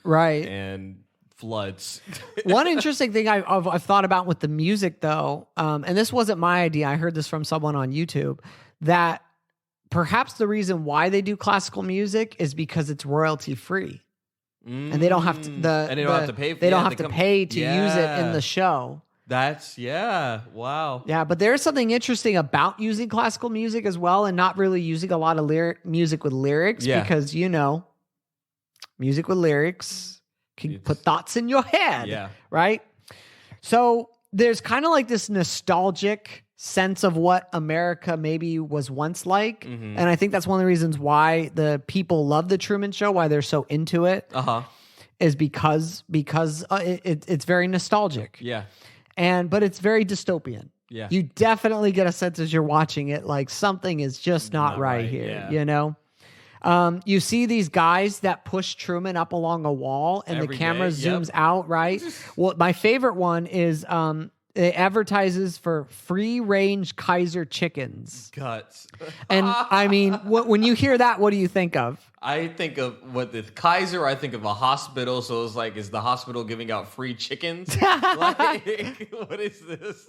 [SPEAKER 2] floods.
[SPEAKER 1] One interesting thing I've thought about with the music, though, and this wasn't my idea, I heard this from someone on YouTube, that perhaps the reason why they do classical music is because it's royalty free, and they don't have to. They don't have to pay. They don't have to pay to use it in the show.
[SPEAKER 2] Wow.
[SPEAKER 1] Yeah, but there's something interesting about using classical music as well, and not really using a lot of music with lyrics, because music with lyrics can put thoughts in your head, right? So there's kind of like this nostalgic sense of what America maybe was once like, and I think that's one of the reasons why the people love the Truman Show, why they're so into it, is because it's very nostalgic. But it's very dystopian. You definitely get a sense as you're watching it, like something is just not right here. You see these guys that push Truman up along a wall, and the camera zooms out, right? Well, my favorite one is it advertises for free-range Kaiser chickens.
[SPEAKER 2] Guts.
[SPEAKER 1] And I mean, when you hear that, what do you think of?
[SPEAKER 2] I think of the Kaiser. I think of a hospital. So it's like, is the hospital giving out free chickens? Like, what is this?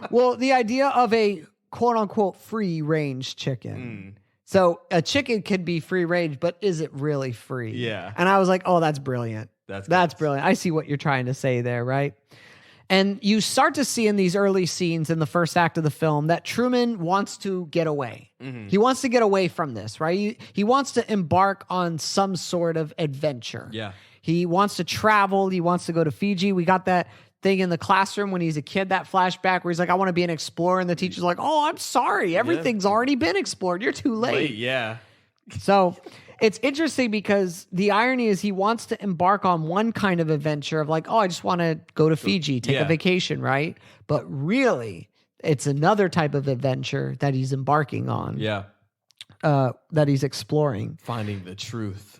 [SPEAKER 1] Well, the idea of a quote-unquote free-range chicken. So a chicken could be free-range, but is it really free?
[SPEAKER 2] Yeah.
[SPEAKER 1] And I was like, oh, that's brilliant. That's brilliant. I see what you're trying to say there, right? And you start to see in these early scenes in the first act of the film that Truman wants to get away. He wants to get away from this, right? He wants to embark on some sort of adventure. He wants to travel. He wants to go to Fiji. We got that thing in the classroom when he's a kid, that flashback where he's like, I want to be an explorer. And the teacher's like, oh, I'm sorry. Everything's already been explored. You're too late. So it's interesting because the irony is he wants to embark on one kind of adventure of like, oh, I just want to go to Fiji, take a vacation, right? But really, it's another type of adventure that he's embarking on. That he's exploring.
[SPEAKER 2] Finding the truth.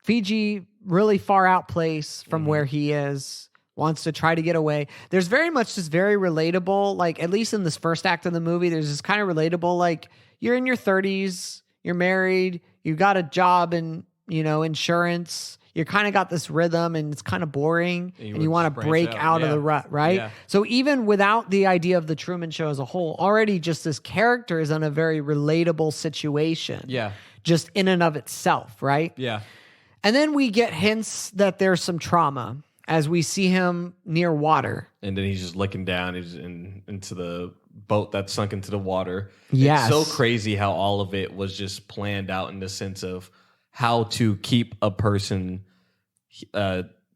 [SPEAKER 1] Fiji, really far out place from where he is. Wants to try to get away. There's very much this very relatable, like at least in this first act of the movie, there's this kind of relatable, like you're in your 30s, you're married, you got a job in, insurance. You kind of got this rhythm and it's kind of boring and you want to break out of the rut, right? So even without the idea of the Truman Show as a whole, already just this character is in a very relatable situation. Just in and of itself, right? And then we get hints that there's some trauma as we see him near water. And
[SPEAKER 2] then he's just looking down into the boat that's sunk into the water. It's so crazy how all of it was just planned out in the sense of how to keep a person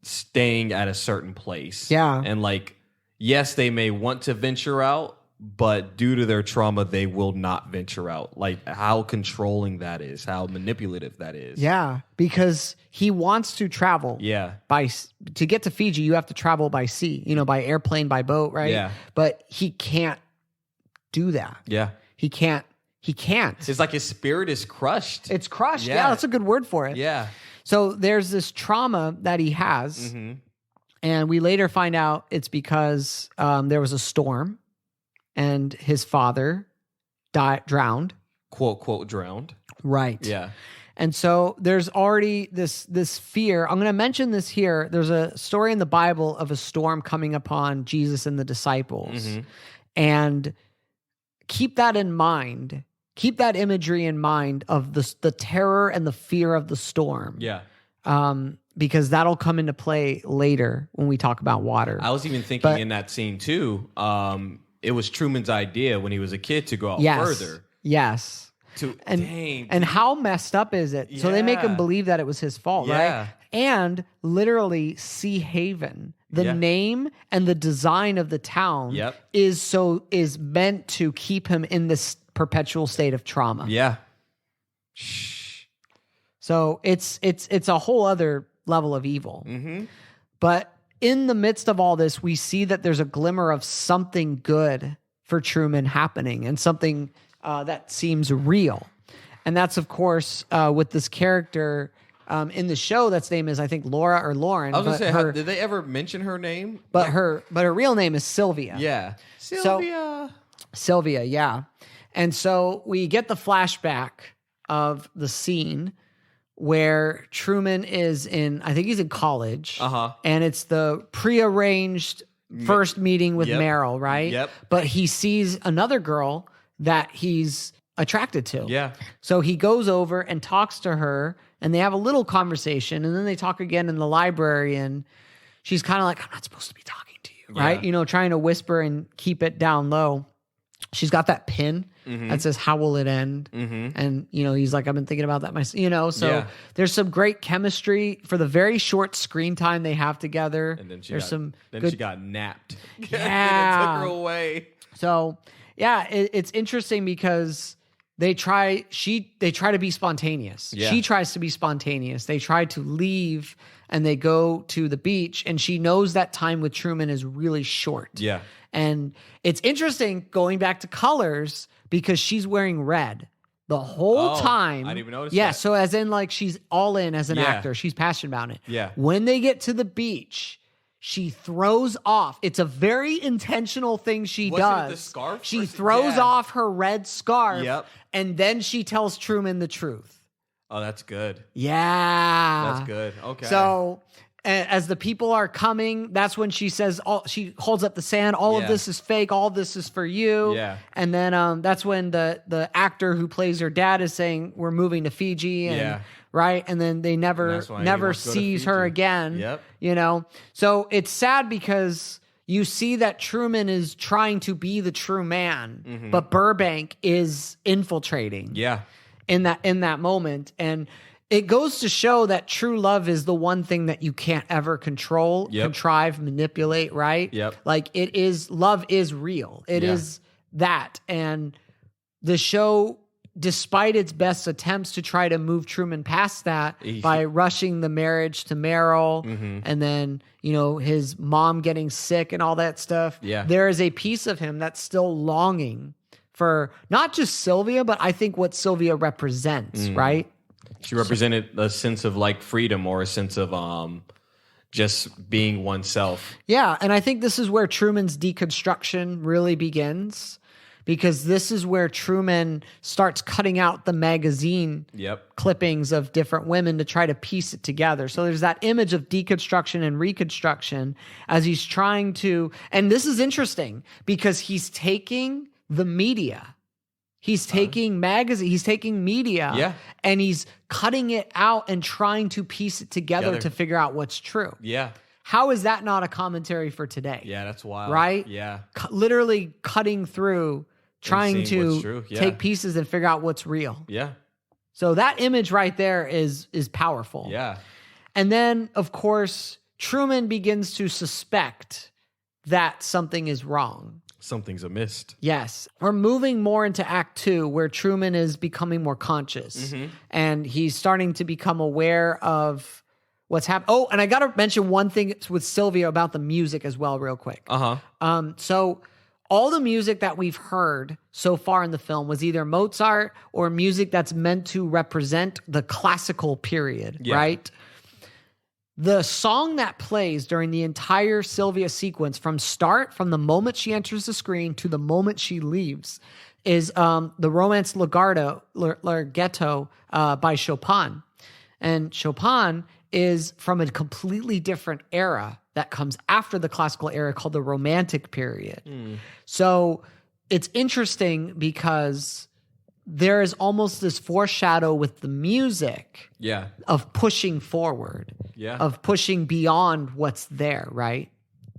[SPEAKER 2] staying at a certain place. And like, yes, they may want to venture out, but due to their trauma, they will not venture out. Like how controlling that is, how manipulative that is.
[SPEAKER 1] Because he wants to travel. To get to Fiji, you have to travel by sea, by airplane, by boat, right? But he can't do that. He can't.
[SPEAKER 2] It's like his spirit is crushed.
[SPEAKER 1] It's crushed. That's a good word for it. So there's this trauma that he has. And we later find out it's because there was a storm. And his father drowned.
[SPEAKER 2] Quote, quote, drowned.
[SPEAKER 1] Right. And so there's already this fear. I'm going to mention this here. There's a story in the Bible of a storm coming upon Jesus and the disciples. And keep that in mind. Keep that imagery in mind of the terror and the fear of the storm. Because that'll come into play later when we talk about water.
[SPEAKER 2] I was even thinking in that scene too, it was Truman's idea when he was a kid to go out further. And how messed up is it? So they make him believe that it was his fault, right? And literally Sea Haven, the name and the design of the town is meant to keep him in this perpetual state of trauma. So it's a whole other level of evil. But in the midst of all this, we see that there's a glimmer of something good for Truman happening and something that seems real.
[SPEAKER 1] And that's, of course, with this character in the show that's name is, I think, Laura or Lauren.
[SPEAKER 2] I was going to say, did they ever mention her name?
[SPEAKER 1] But her real name is Sylvia.
[SPEAKER 2] Yeah. Sylvia.
[SPEAKER 1] Sylvia, yeah. And so we get the flashback of the scene where Truman is I think he's in college. And it's the prearranged first meeting with Meryl, right?
[SPEAKER 2] Yep.
[SPEAKER 1] But he sees another girl that he's attracted to.
[SPEAKER 2] Yeah.
[SPEAKER 1] So he goes over and talks to her, and they have a little conversation, and then they talk again in the library, and she's kind of like, I'm not supposed to be talking to you, right? You know, trying to whisper and keep it down low. She's got that pin that says, how will it end? And, you know, he's like, I've been thinking about that myself, you know, so there's some great chemistry for the very short screen time they have together.
[SPEAKER 2] And then
[SPEAKER 1] she
[SPEAKER 2] got napped.
[SPEAKER 1] Yeah.
[SPEAKER 2] It took her away.
[SPEAKER 1] So, yeah, it's interesting because they try to be spontaneous.
[SPEAKER 2] Yeah.
[SPEAKER 1] She tries to be spontaneous. They try to leave and they go to the beach, and she knows that time with Truman is really short.
[SPEAKER 2] Yeah.
[SPEAKER 1] And it's interesting going back to colors because she's wearing red the whole time.
[SPEAKER 2] I didn't even notice
[SPEAKER 1] Yeah,
[SPEAKER 2] that.
[SPEAKER 1] so as in like she's all in as an actor. She's passionate about it.
[SPEAKER 2] Yeah.
[SPEAKER 1] When they get to the beach, she throws off. It's a very intentional thing she does.
[SPEAKER 2] It the scarf?
[SPEAKER 1] She throws off her red scarf.
[SPEAKER 2] Yep.
[SPEAKER 1] And then she tells Truman the truth.
[SPEAKER 2] Oh, that's good.
[SPEAKER 1] Yeah.
[SPEAKER 2] That's good. Okay.
[SPEAKER 1] So as the people are coming, that's when she says, she holds up the sand. All of this is fake. All of this is for you.
[SPEAKER 2] Yeah.
[SPEAKER 1] And then that's when the actor who plays her dad is saying, we're moving to Fiji. And, right. And then they never sees her again.
[SPEAKER 2] Yep.
[SPEAKER 1] You know? So it's sad because you see that Truman is trying to be the true man, but Burbank is infiltrating.
[SPEAKER 2] Yeah.
[SPEAKER 1] In that moment. And it goes to show that true love is the one thing that you can't ever control, contrive, manipulate, right?
[SPEAKER 2] Yep.
[SPEAKER 1] Like love is real. It is that. And the show, despite its best attempts to try to move Truman past that by rushing the marriage to Meryl and then, you know, his mom getting sick and all that stuff, there is a piece of him that's still longing for not just Sylvia, but I think what Sylvia represents, right?
[SPEAKER 2] She represented a sense of like freedom or a sense of just being oneself.
[SPEAKER 1] Yeah, and I think this is where Truman's deconstruction really begins, because this is where Truman starts cutting out the magazine clippings of different women to try to piece it together. So there's that image of deconstruction and reconstruction as he's trying to, and this is interesting because he's taking the media. He's taking magazine, he's taking media, and he's cutting it out and trying to piece it together to figure out what's true.
[SPEAKER 2] Yeah.
[SPEAKER 1] How is that not a commentary for today?
[SPEAKER 2] Yeah, that's wild.
[SPEAKER 1] Right?
[SPEAKER 2] Yeah.
[SPEAKER 1] Literally cutting through, trying to take pieces and figure out what's real.
[SPEAKER 2] Yeah.
[SPEAKER 1] So that image right there is powerful.
[SPEAKER 2] Yeah.
[SPEAKER 1] And then, of course, Truman begins to suspect that something is wrong.
[SPEAKER 2] Something's amiss.
[SPEAKER 1] Yes. We're moving more into Act 2, where Truman is becoming more conscious. And he's starting to become aware of what's happening. Oh, and I got to mention one thing with Sylvia about the music as well, real quick. So all the music that we've heard so far in the film was either Mozart or music that's meant to represent the classical period, right? The song that plays during the entire Sylvia sequence from the moment she enters the screen to the moment she leaves is the Romance Larghetto by Chopin. And Chopin is from a completely different era that comes after the classical era called the Romantic period. So it's interesting because there is almost this foreshadow with the music of pushing forward, of pushing beyond what's there, right?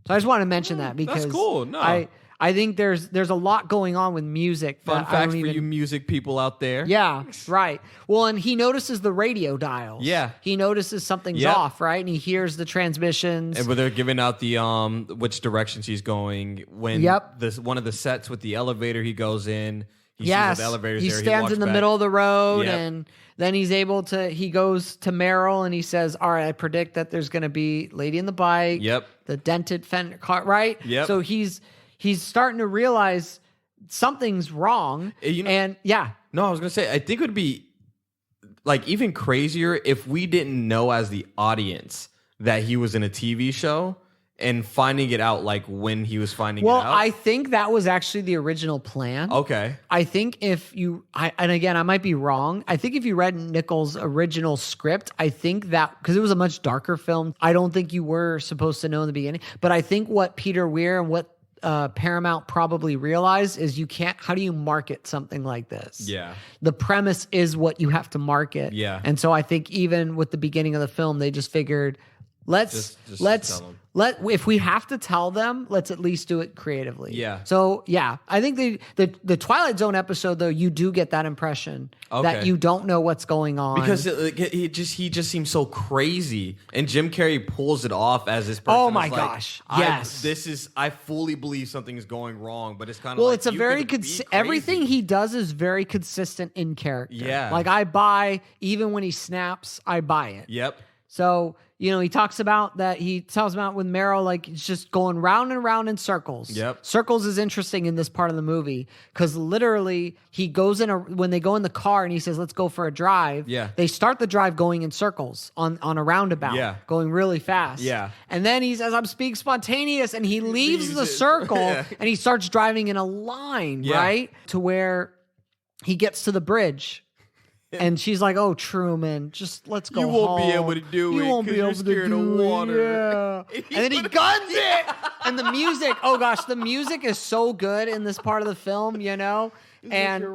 [SPEAKER 1] So I just want to mention that because
[SPEAKER 2] that's cool. No.
[SPEAKER 1] I think there's a lot going on with music.
[SPEAKER 2] Fun facts for you music people out there.
[SPEAKER 1] Yeah, right. Well, and he notices the radio dials.
[SPEAKER 2] Yeah.
[SPEAKER 1] He notices something's off, right? And he hears the transmissions.
[SPEAKER 2] And where they're giving out the which directions he's going. When one of the sets with the elevator he goes in, he sees the elevators
[SPEAKER 1] he
[SPEAKER 2] there.
[SPEAKER 1] stands in the middle of the road and then he goes to Meryl and he says, all right, I predict that there's going to be Lady in the Bike, the dented fender car, right? So he's starting to realize something's wrong.
[SPEAKER 2] No, I was going to say, I think it would be like even crazier if we didn't know as the audience that he was in a TV show and finding it out like when he was finding it out.
[SPEAKER 1] Well, I think that was actually the original plan.
[SPEAKER 2] Okay.
[SPEAKER 1] I think if you, and again, I might be wrong. I think if you read Nichols' original script, I think that, because it was a much darker film, I don't think you were supposed to know in the beginning. But I think what Peter Weir and what Paramount probably realized is you can't, how do you market something like this?
[SPEAKER 2] Yeah.
[SPEAKER 1] The premise is what you have to market.
[SPEAKER 2] Yeah.
[SPEAKER 1] And so I think even with the beginning of the film, they just figured, let's
[SPEAKER 2] tell them.
[SPEAKER 1] if we have to tell them, let's at least do it creatively.
[SPEAKER 2] Yeah.
[SPEAKER 1] So yeah, I think the Twilight Zone episode though, you do get that impression that you don't know what's going on
[SPEAKER 2] because he just seems so crazy, and Jim Carrey pulls it off as this person.
[SPEAKER 1] Oh my gosh! Yes,
[SPEAKER 2] I fully believe something is going wrong, but it's kind of
[SPEAKER 1] well,
[SPEAKER 2] like,
[SPEAKER 1] it's a very everything he does is very consistent in character.
[SPEAKER 2] Yeah,
[SPEAKER 1] like I buy even when he snaps, I buy it.
[SPEAKER 2] Yep.
[SPEAKER 1] So, he talks about that. He tells about with Meryl, like it's just going round and round in circles.
[SPEAKER 2] Yep.
[SPEAKER 1] Circles is interesting in this part of the movie because literally he goes when they go in the car and he says, let's go for a drive.
[SPEAKER 2] Yeah.
[SPEAKER 1] They start the drive going in circles on a roundabout.
[SPEAKER 2] Yeah.
[SPEAKER 1] Going really fast.
[SPEAKER 2] Yeah.
[SPEAKER 1] And then he says, I'm being spontaneous. And he leaves the circle and he starts driving in a line, right? To where he gets to the bridge. And she's like, "Oh, Truman, just let's go home.
[SPEAKER 2] You won't be able to do it.
[SPEAKER 1] You won't be able to do
[SPEAKER 2] of water."
[SPEAKER 1] Yeah. And then he guns it. And the music, oh gosh, the music is so good in this part of the film, And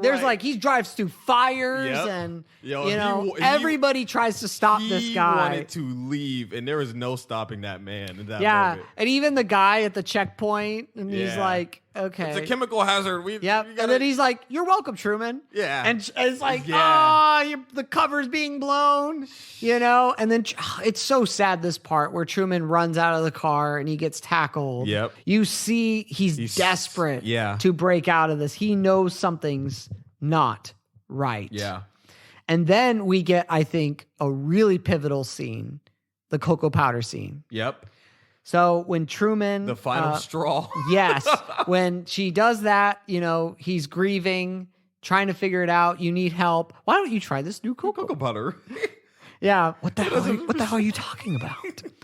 [SPEAKER 1] there's like he drives through fires and everybody tries to stop this guy.
[SPEAKER 2] He wanted to leave, and there was no stopping that man in that moment.
[SPEAKER 1] And even the guy at the checkpoint, and he's like, "Okay,
[SPEAKER 2] it's a chemical hazard."
[SPEAKER 1] And then he's like, "You're welcome, Truman."
[SPEAKER 2] Yeah,
[SPEAKER 1] and it's like, the cover's being blown, And then it's so sad this part where Truman runs out of the car and he gets tackled.
[SPEAKER 2] Yep.
[SPEAKER 1] You see, he's desperate. To break out of this. He knows something's not right.
[SPEAKER 2] Yeah.
[SPEAKER 1] And then we get, I think, a really pivotal scene, the cocoa powder scene.
[SPEAKER 2] Yep.
[SPEAKER 1] So when Truman...
[SPEAKER 2] The final straw.
[SPEAKER 1] Yes. When she does that, he's grieving, trying to figure it out. You need help. Why don't you try this new cocoa
[SPEAKER 2] powder?
[SPEAKER 1] Yeah. What the hell are you talking about?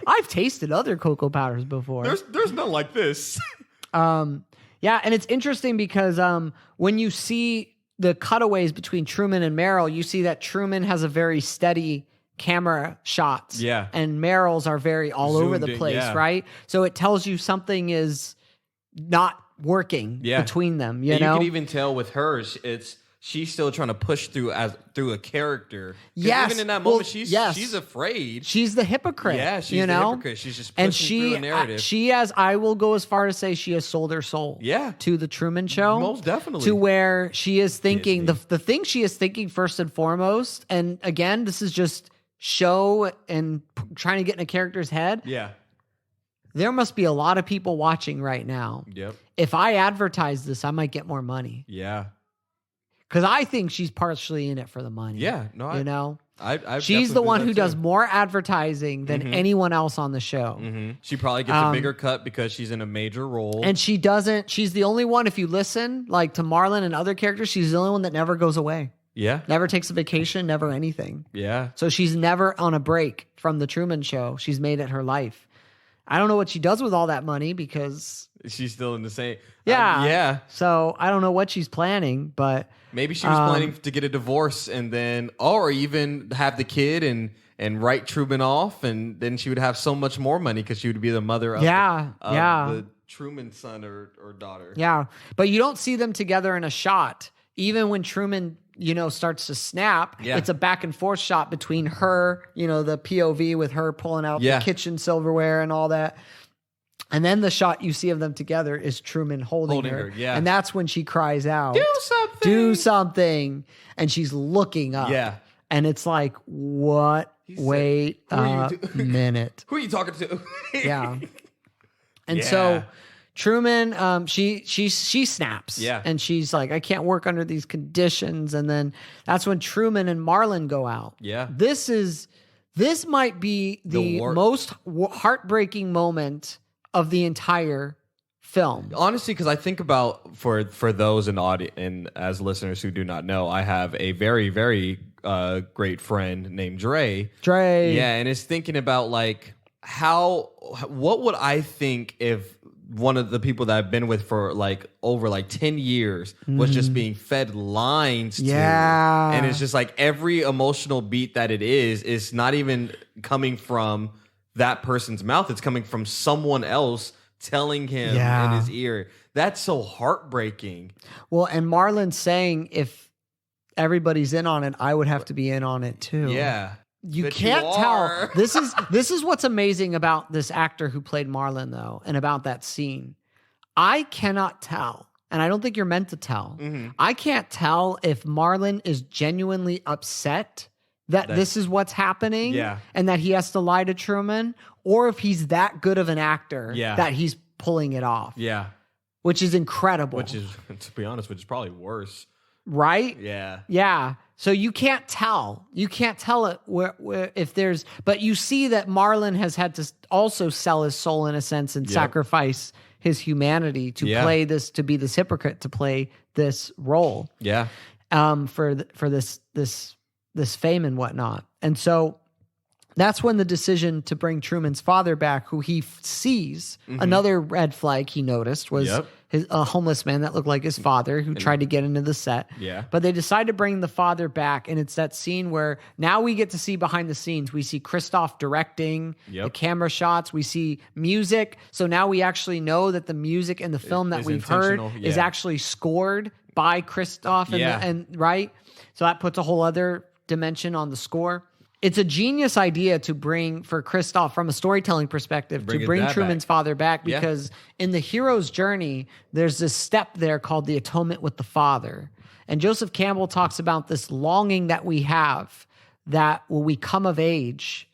[SPEAKER 1] I've tasted other cocoa powders before.
[SPEAKER 2] There's none like this.
[SPEAKER 1] Yeah, and it's interesting because when you see the cutaways between Truman and Meryl, you see that Truman has a very steady camera shots.
[SPEAKER 2] Yeah.
[SPEAKER 1] And Meryl's are very all
[SPEAKER 2] Zoomed
[SPEAKER 1] over the
[SPEAKER 2] in,
[SPEAKER 1] place, right? So it tells you something is not working between them, you know?
[SPEAKER 2] You can even tell with hers, she's still trying to push through a character.
[SPEAKER 1] Yes.
[SPEAKER 2] Even in that moment, she's afraid.
[SPEAKER 1] She's the hypocrite.
[SPEAKER 2] Yeah, she's the hypocrite. She's just pushing through a narrative.
[SPEAKER 1] I will go as far to say she has sold her soul. To the Truman Show.
[SPEAKER 2] Most definitely.
[SPEAKER 1] To where she is thinking, the thing she is thinking first and foremost, and again, this is just show and trying to get in a character's head.
[SPEAKER 2] Yeah.
[SPEAKER 1] There must be a lot of people watching right now.
[SPEAKER 2] Yep.
[SPEAKER 1] If I advertise this, I might get more money.
[SPEAKER 2] Yeah.
[SPEAKER 1] Because I think she's partially in it for the money.
[SPEAKER 2] Yeah, no,
[SPEAKER 1] she's the one who does more advertising than anyone else on the show.
[SPEAKER 2] Mm-hmm. She probably gets a bigger cut because she's in a major role.
[SPEAKER 1] And she doesn't. She's the only one. If you listen, like to Marlon and other characters, she's the only one that never goes away.
[SPEAKER 2] Yeah,
[SPEAKER 1] never takes a vacation, never anything.
[SPEAKER 2] Yeah.
[SPEAKER 1] So she's never on a break from the Truman Show. She's made it her life. I don't know what she does with all that money because
[SPEAKER 2] she's still in the same.
[SPEAKER 1] Yeah. So I don't know what she's planning, but
[SPEAKER 2] maybe she was planning to get a divorce and then, or even have the kid and write Truman off, and then she would have so much more money because she would be the mother of the Truman son or daughter.
[SPEAKER 1] Yeah, but you don't see them together in a shot. Even when Truman, starts to snap, it's a back and forth shot between her, the POV with her pulling out the kitchen silverware and all that. And then the shot you see of them together is Truman holding her.
[SPEAKER 2] Yeah.
[SPEAKER 1] And that's when she cries out,
[SPEAKER 2] "Do something.
[SPEAKER 1] And she's looking up.
[SPEAKER 2] Yeah.
[SPEAKER 1] And it's like, what? Wait a minute.
[SPEAKER 2] Who are you talking to?
[SPEAKER 1] Yeah. And so Truman, she snaps.
[SPEAKER 2] Yeah.
[SPEAKER 1] And she's like, I can't work under these conditions. And then that's when Truman and Marlon go out.
[SPEAKER 2] Yeah.
[SPEAKER 1] This might be the most heartbreaking moment of the entire film.
[SPEAKER 2] Honestly, because I think about for those in audience and as listeners who do not know, I have a very, very great friend named Dre.
[SPEAKER 1] Yeah,
[SPEAKER 2] and it's thinking about like what would I think if one of the people that I've been with for like over like 10 years was just being fed lines to. And it's just like every emotional beat that it is not even coming from that person's mouth. It's coming from someone else telling him in his ear. That's so heartbreaking.
[SPEAKER 1] Well, and Marlon's saying if everybody's in on it, I would have to be in on it too.
[SPEAKER 2] Yeah.
[SPEAKER 1] You can't tell. This is what's amazing about this actor who played Marlon, though, and about that scene. I cannot tell, and I don't think you're meant to tell. I can't tell if Marlon is genuinely upset that this is what's happening and that he has to lie to Truman, or if he's that good of an actor that he's pulling it off.
[SPEAKER 2] Yeah.
[SPEAKER 1] Which is incredible.
[SPEAKER 2] Which is, to be honest, which is probably worse.
[SPEAKER 1] Right?
[SPEAKER 2] Yeah.
[SPEAKER 1] Yeah. So you can't tell. You can't tell it where if there's, but you see that Marlon has had to also sell his soul in a sense and sacrifice his humanity to play this, to be this hypocrite, to play this role.
[SPEAKER 2] Yeah.
[SPEAKER 1] For this fame and whatnot. And so that's when the decision to bring Truman's father back, who he sees, another red flag he noticed was a homeless man that looked like his father who tried to get into the set.
[SPEAKER 2] Yeah.
[SPEAKER 1] But they decide to bring the father back, and it's that scene where now we get to see behind the scenes. We see Christoph directing the camera shots. We see music. So now we actually know that the music in the film that we've heard is actually scored by Christoph and right? So that puts a whole other dimension on the score. It's a genius idea to bring, for Christoph, from a storytelling perspective, to bring Truman's father back, because in the hero's journey, there's this step there called the atonement with the father. And Joseph Campbell talks about this longing that we have, that when we come of age,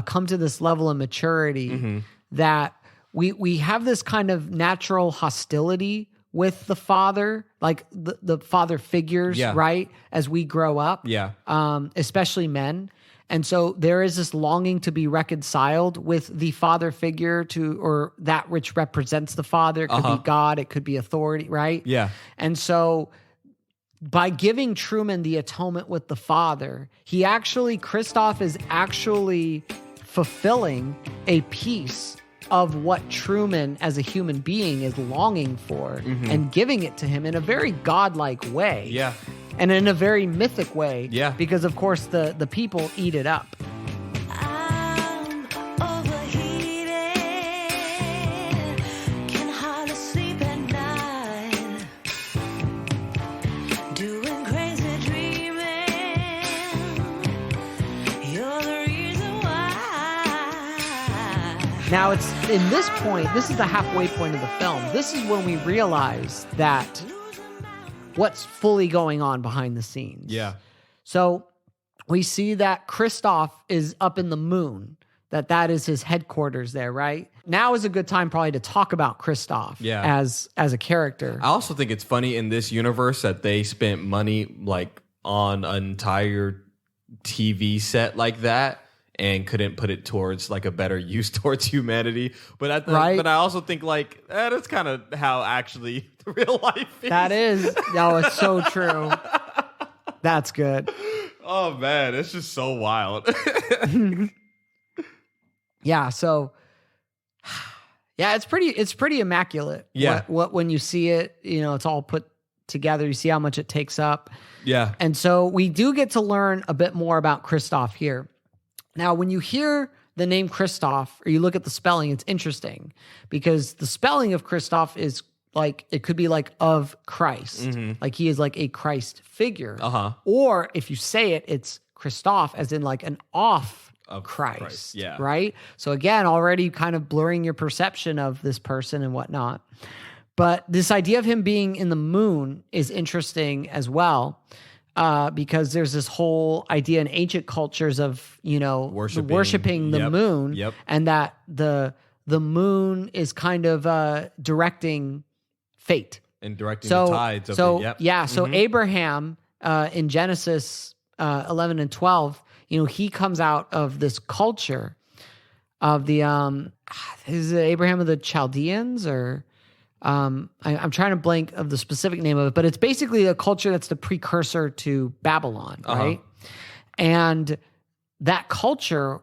[SPEAKER 1] come to this level of maturity, that we have this kind of natural hostility with the father, like the father figures, right? As we grow up, especially men. And so there is this longing to be reconciled with the father figure, or that which represents the father. It could be God, it could be authority, right?
[SPEAKER 2] Yeah.
[SPEAKER 1] And so by giving Truman the atonement with the father, Christoph is actually fulfilling a piece of what Truman as a human being is longing for and giving it to him in a very godlike way.
[SPEAKER 2] Yeah.
[SPEAKER 1] And in a very mythic way.
[SPEAKER 2] Yeah.
[SPEAKER 1] Because, of course, the people eat it up.
[SPEAKER 3] I'm overheated, can hardly sleep at night, doing crazy dreaming, you're the reason why.
[SPEAKER 1] Now, it's in this point, this is the halfway point of the film. This is when we realize that what's fully going on behind the scenes.
[SPEAKER 2] Yeah.
[SPEAKER 1] So we see that Christoph is up in the moon, that is his headquarters there, right? Now is a good time probably to talk about Christoph as a character.
[SPEAKER 2] I also think it's funny in this universe that they spent money like on an entire TV set like that and couldn't put it towards like a better use towards humanity. But but I also think like that's kind of how actually real life is.
[SPEAKER 1] That is. No, it's so true. That's good.
[SPEAKER 2] Oh man, it's just so wild.
[SPEAKER 1] Yeah, so it's pretty immaculate.
[SPEAKER 2] Yeah.
[SPEAKER 1] What when you see it, it's all put together. You see how much it takes up.
[SPEAKER 2] Yeah.
[SPEAKER 1] And so we do get to learn a bit more about Christoph here. Now, when you hear the name Christoph, or you look at the spelling, it's interesting because the spelling of Christoph is like, it could be like of Christ. Like he is like a Christ figure. Or if you say it, it's Christoph as in like an off of Christ.
[SPEAKER 2] Yeah.
[SPEAKER 1] Right? So again, already kind of blurring your perception of this person and whatnot. But this idea of him being in the moon is interesting as well. Because there's this whole idea in ancient cultures of, worshiping the moon, and that the moon is kind of directing fate
[SPEAKER 2] and directing the tides.
[SPEAKER 1] So Abraham in Genesis 11 and 12, he comes out of this culture of the is it Abraham of the Chaldeans or I'm trying to blank of the specific name of it, but it's basically a culture that's the precursor to Babylon, right? And that culture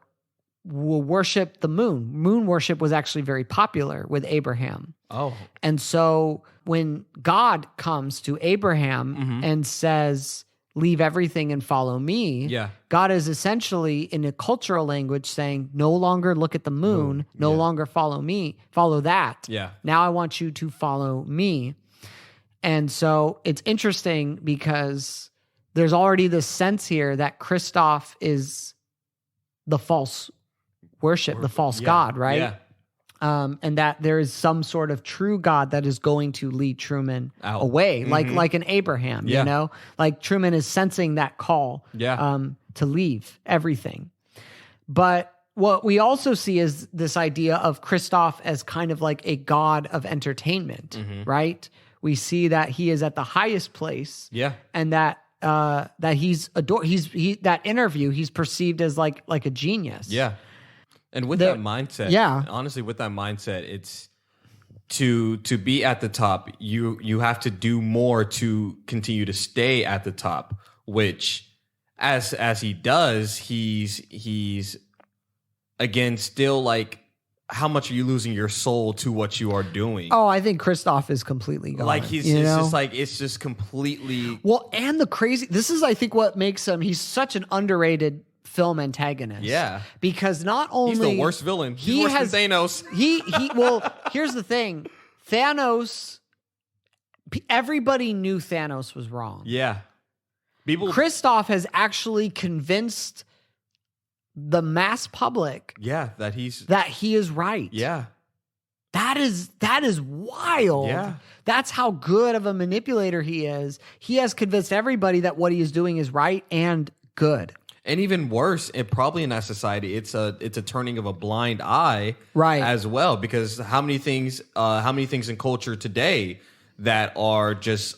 [SPEAKER 1] will worship the moon. Moon worship was actually very popular with Abraham.
[SPEAKER 2] Oh.
[SPEAKER 1] And so when God comes to Abraham and says, leave everything and follow me, God is essentially, in a cultural language, saying, no longer look at the moon, no longer follow me, follow that.
[SPEAKER 2] Yeah.
[SPEAKER 1] Now I want you to follow me. And so it's interesting because there's already this sense here that Christoph is the false worship, the false God, right?
[SPEAKER 2] Yeah.
[SPEAKER 1] And that there is some sort of true God that is going to lead Truman away, like an Abraham, you know? Like Truman is sensing that call to leave everything. But what we also see is this idea of Christoph as kind of like a god of entertainment, right? We see that he is at the highest place, and that he's adored. That interview, he's perceived as like a genius,
[SPEAKER 2] And with that mindset, honestly, with that mindset, it's to be at the top. You have to do more to continue to stay at the top. Which, as he does, he's again still like, how much are you losing your soul to what you are doing?
[SPEAKER 1] Oh, I think Christoph is completely gone.
[SPEAKER 2] Like it's just completely.
[SPEAKER 1] Well, and this is, I think, what makes him. He's such an underrated film antagonist.
[SPEAKER 2] Yeah.
[SPEAKER 1] Because not only...
[SPEAKER 2] He's the worst villain. He's worse than Thanos.
[SPEAKER 1] Well, here's the thing. Thanos... Everybody knew Thanos was wrong.
[SPEAKER 2] Yeah.
[SPEAKER 1] Christoph has actually convinced the mass public...
[SPEAKER 2] that
[SPEAKER 1] he is right.
[SPEAKER 2] Yeah.
[SPEAKER 1] That is wild.
[SPEAKER 2] Yeah.
[SPEAKER 1] That's how good of a manipulator he is. He has convinced everybody that what he is doing is right and good.
[SPEAKER 2] And even worse, and probably in that society, it's a turning of a blind eye,
[SPEAKER 1] right,
[SPEAKER 2] as well. Because how many things in culture today that are just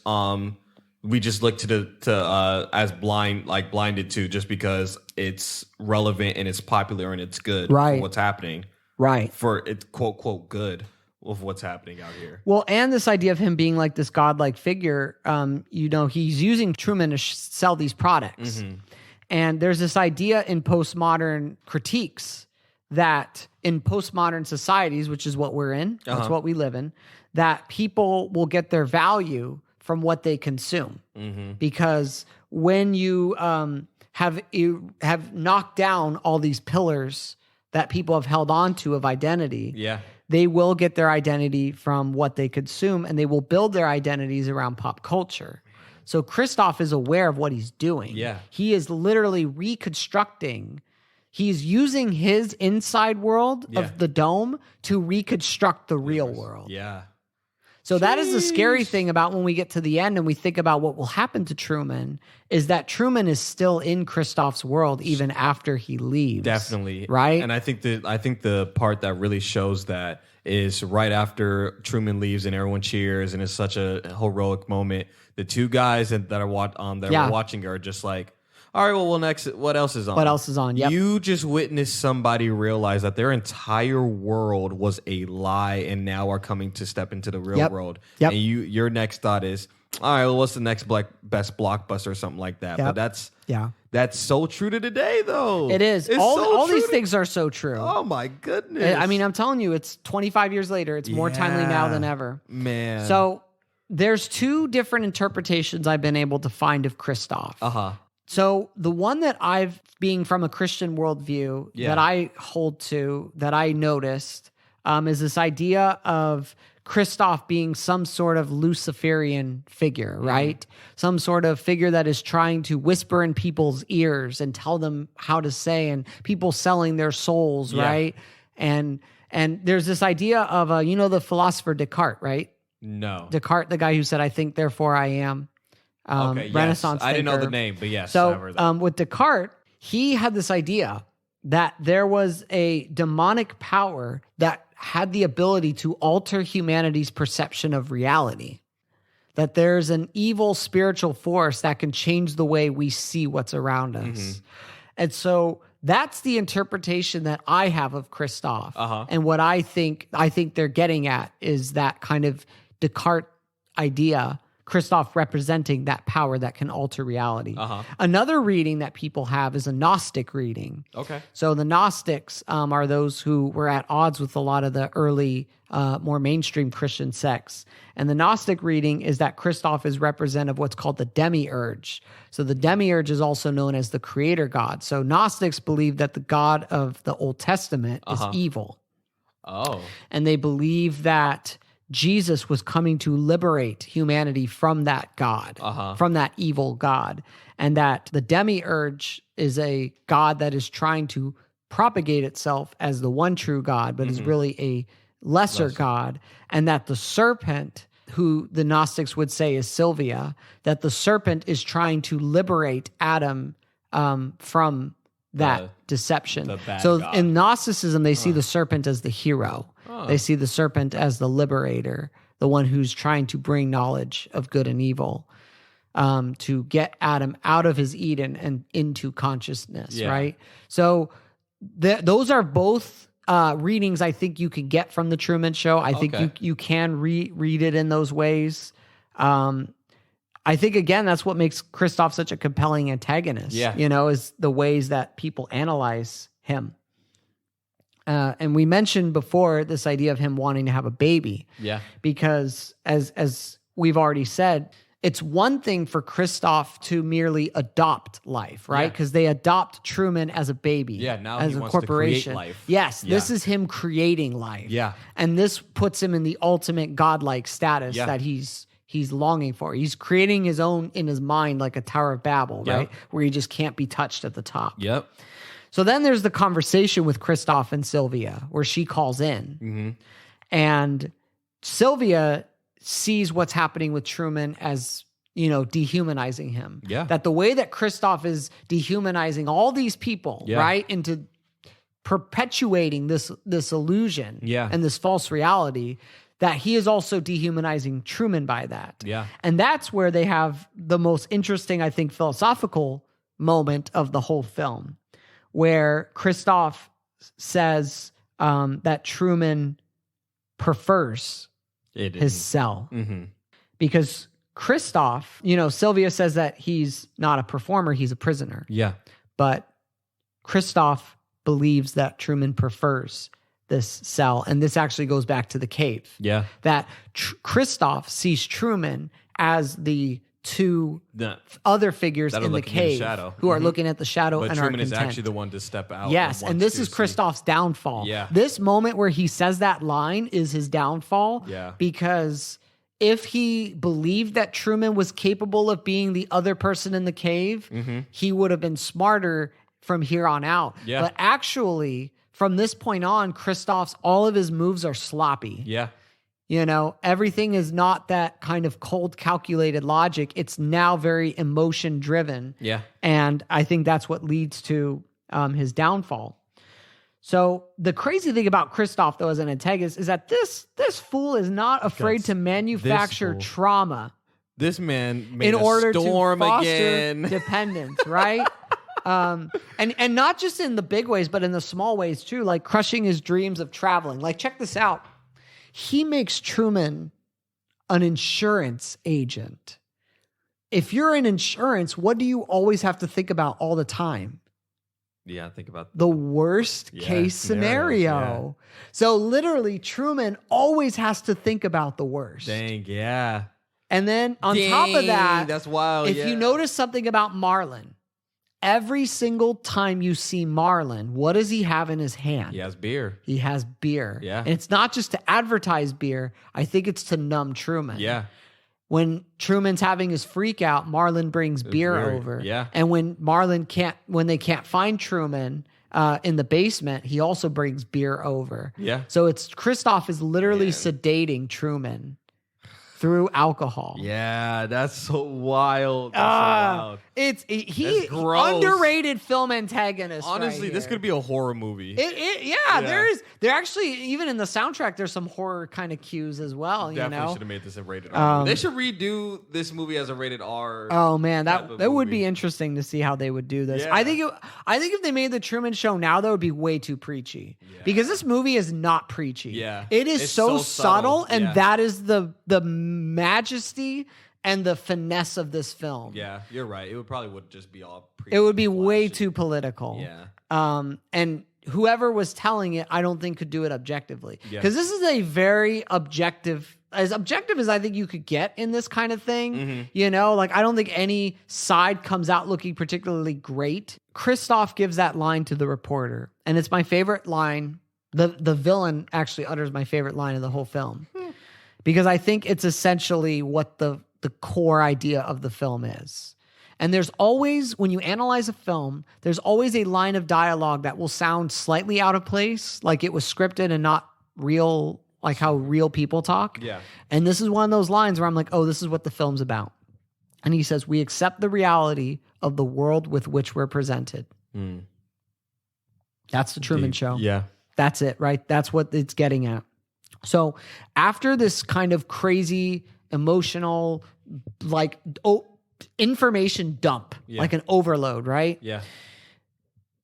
[SPEAKER 2] we just look to as blinded to just because it's relevant and it's popular and it's good for what's happening,
[SPEAKER 1] right?
[SPEAKER 2] For it's quote good of what's happening out here.
[SPEAKER 1] Well, and this idea of him being like this godlike figure, he's using Truman to sell these products. And there's this idea in postmodern critiques that in postmodern societies, which is what we're in, that's what we live in, that people will get their value from what they consume. Because when you have knocked down all these pillars that people have held on to of identity, they will get their identity from what they consume, and they will build their identities around pop culture. So Christoph is aware of what he's doing.
[SPEAKER 2] Yeah.
[SPEAKER 1] He is literally reconstructing. He's using his inside world of the dome to reconstruct the real world.
[SPEAKER 2] Yeah.
[SPEAKER 1] So that is the scary thing about when we get to the end and we think about what will happen to Truman, is that Truman is still in Christoph's world even after he leaves.
[SPEAKER 2] Definitely.
[SPEAKER 1] Right?
[SPEAKER 2] And I think the part that really shows that is right after Truman leaves and everyone cheers and it's such a heroic moment. The two guys that are watching are just like, all right, well, next, what else is on?
[SPEAKER 1] What else is on? Yep.
[SPEAKER 2] You just witnessed somebody realize that their entire world was a lie and now are coming to step into the real world.
[SPEAKER 1] Yep.
[SPEAKER 2] And your next thought is, all right, well, what's the next best blockbuster or something like that? But that's so true to today, though.
[SPEAKER 1] It is. All these things are so true.
[SPEAKER 2] Oh, my goodness.
[SPEAKER 1] I mean, I'm telling you, it's 25 years later. It's more timely now than ever.
[SPEAKER 2] Man.
[SPEAKER 1] So there's two different interpretations I've been able to find of Christoph. So the one that being from a Christian worldview that I hold to, that I noticed, is this idea of Christoph being some sort of Luciferian figure, right? Some sort of figure that is trying to whisper in people's ears and tell them how to say, and people selling their souls, right? And there's this idea of, the philosopher Descartes, right?
[SPEAKER 2] No.
[SPEAKER 1] Descartes, the guy who said, I think, therefore I am. Renaissance thinker.
[SPEAKER 2] I didn't know the name, but yes.
[SPEAKER 1] So with Descartes, he had this idea that there was a demonic power that had the ability to alter humanity's perception of reality. That there's an evil spiritual force that can change the way we see what's around us. And so that's the interpretation that I have of Christoph. And what I think they're getting at is that kind of Descartes idea Christoph representing that power that can alter reality. Another reading that people have is a Gnostic reading.
[SPEAKER 2] Okay.
[SPEAKER 1] So the Gnostics are those who were at odds with a lot of the early, more mainstream Christian sects. And the Gnostic reading is that Christoph is representative of what's called the demiurge. So the demiurge is also known as the creator god. So Gnostics believe that the God of the Old Testament is evil.
[SPEAKER 2] Oh.
[SPEAKER 1] And they believe that Jesus was coming to liberate humanity from that God, from that evil God, and that the demiurge is a God that is trying to propagate itself as the one true God, but is really a lesser God, and that the serpent, who the Gnostics would say is Sylvia, that the serpent is trying to liberate Adam from that deception. So
[SPEAKER 2] God.
[SPEAKER 1] in Gnosticism, they see the serpent as the hero. They see the serpent as the liberator, the one who's trying to bring knowledge of good and evil, to get Adam out of his Eden and into consciousness, right? So those are both readings I think you can get from the Truman Show. I think you can read it in those ways. I think, again, that's what makes Christoph such a compelling antagonist, is the ways that people analyze him. And we mentioned before this idea of him wanting to have a baby. Yeah. Because as we've already said, it's one thing for Christoph to merely adopt life, right? Because they adopt Truman as a baby. Yeah, now as he wants corporation. To create life. Yes, this is him creating life. Yeah. And this puts him in the ultimate godlike status that he's longing for. He's creating his own in his mind, like a Tower of Babel, right? Where he just can't be touched at the top. Yep. So then there's the conversation with Christoph and Sylvia where she calls in. And Sylvia sees what's happening with Truman as, dehumanizing him. Yeah. That the way that Christoph is dehumanizing all these people, right, into perpetuating this illusion and this false reality, that he is also dehumanizing Truman by that. Yeah. And that's where they have the most interesting, I think, philosophical moment of the whole film, where Christoph says that Truman prefers his cell. Because Christoph, Sylvia says that he's not a performer, he's a prisoner. Yeah. But Christoph believes that Truman prefers this cell. And this actually goes back to the cave. Yeah. That Christoph sees Truman as the two other figures in the cave who are looking at the shadow and
[SPEAKER 2] Truman
[SPEAKER 1] are content.
[SPEAKER 2] is actually the one to step out.
[SPEAKER 1] Yes, and this is Christoph's downfall. Yeah. This moment where he says that line is his downfall. Yeah. Because if he believed that Truman was capable of being the other person in the cave, he would have been smarter from here on out. Yeah. But actually, from this point on, Christoph's, all of his moves are sloppy. Yeah. Everything is not that kind of cold, calculated logic. It's now very emotion driven. Yeah. And I think that's what leads to his downfall. So the crazy thing about Christoph, though, as an antagonist, is that this fool is not afraid to manufacture trauma.
[SPEAKER 2] This man made in order to foster
[SPEAKER 1] dependence, right? And not just in the big ways, but in the small ways too, like crushing his dreams of traveling. Like, check this out. He makes Truman an insurance agent. If you're in insurance, what do you always have to think about all the time?
[SPEAKER 2] Yeah, think about
[SPEAKER 1] the worst case scenario. Yeah. So literally, Truman always has to think about the worst.
[SPEAKER 2] Dang, yeah.
[SPEAKER 1] And then on top of that,
[SPEAKER 2] that's wild.
[SPEAKER 1] If you notice something about Marlon, every single time you see Marlon, what does he have in his hand?
[SPEAKER 2] He has beer.
[SPEAKER 1] He has beer.
[SPEAKER 2] Yeah.
[SPEAKER 1] And it's not just to advertise beer. I think it's to numb Truman.
[SPEAKER 2] Yeah.
[SPEAKER 1] When Truman's having his freak out, Marlon brings beer over.
[SPEAKER 2] Yeah.
[SPEAKER 1] And when they can't find Truman in the basement, he also brings beer over. Yeah. So Christoph is literally sedating Truman through alcohol.
[SPEAKER 2] Yeah, that's so wild. That's so wild.
[SPEAKER 1] He's underrated film antagonist.
[SPEAKER 2] Honestly,
[SPEAKER 1] right
[SPEAKER 2] this could be a horror movie.
[SPEAKER 1] There actually, even in the soundtrack, there's some horror kind of cues as well.
[SPEAKER 2] Definitely should have made this a rated R. They should redo this movie as a rated R.
[SPEAKER 1] Oh man, that would be interesting to see how they would do this. Yeah. I think if they made the Truman Show now, that would be way too preachy. Yeah. Because this movie is not preachy. Yeah, it is so subtle, and that is the majesty and the finesse of this film.
[SPEAKER 2] Yeah, you're right. It would just be all.
[SPEAKER 1] It would be way too political.
[SPEAKER 2] Yeah.
[SPEAKER 1] And whoever was telling it, I don't think could do it objectively.
[SPEAKER 2] Yeah.
[SPEAKER 1] Because this is a very objective as I think you could get in this kind of thing.
[SPEAKER 2] Mm-hmm.
[SPEAKER 1] You know, like I don't think any side comes out looking particularly great. Christoph gives that line to the reporter, and it's my favorite line. The villain actually utters my favorite line of the whole film. Because I think it's essentially what the core idea of the film is. And there's always, when you analyze a film, there's always a line of dialogue that will sound slightly out of place, like it was scripted and not real, like how real people talk.
[SPEAKER 2] Yeah.
[SPEAKER 1] And this is one of those lines where I'm like, oh, this is what the film's about. And he says, we accept the reality of the world with which we're presented. That's the Truman Show.
[SPEAKER 2] Yeah.
[SPEAKER 1] That's it, right? That's what it's getting at. So after this kind of crazy, emotional, like information dump, like an overload, right?
[SPEAKER 2] Yeah.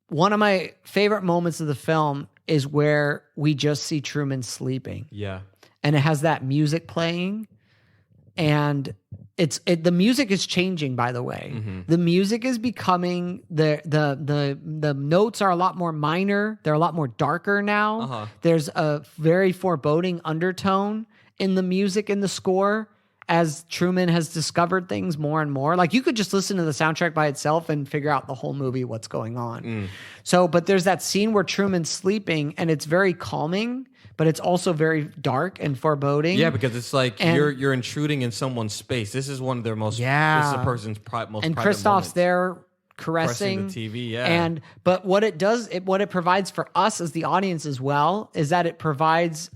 [SPEAKER 1] One of my favorite moments of the film is where we just see Truman sleeping.
[SPEAKER 2] Yeah.
[SPEAKER 1] And it has that music playing. And the music is changing, by the way.
[SPEAKER 2] Mm-hmm.
[SPEAKER 1] The music is becoming the notes are a lot more minor. They're a lot more darker now.
[SPEAKER 2] Uh-huh.
[SPEAKER 1] There's a very foreboding undertone in the music in the score as Truman has discovered things more and more. Like you could just listen to the soundtrack by itself and figure out the whole movie, what's going on. So, but there's that scene where Truman's sleeping and it's very calming, but it's also very dark and foreboding.
[SPEAKER 2] Yeah, because it's like you're intruding in someone's space. This is one of their most.
[SPEAKER 1] Yeah.
[SPEAKER 2] This is a person's most.
[SPEAKER 1] And
[SPEAKER 2] private
[SPEAKER 1] Christoph's
[SPEAKER 2] moments.
[SPEAKER 1] there caressing
[SPEAKER 2] the TV. Yeah.
[SPEAKER 1] But what it does, what it provides for us as the audience as well, is that it provides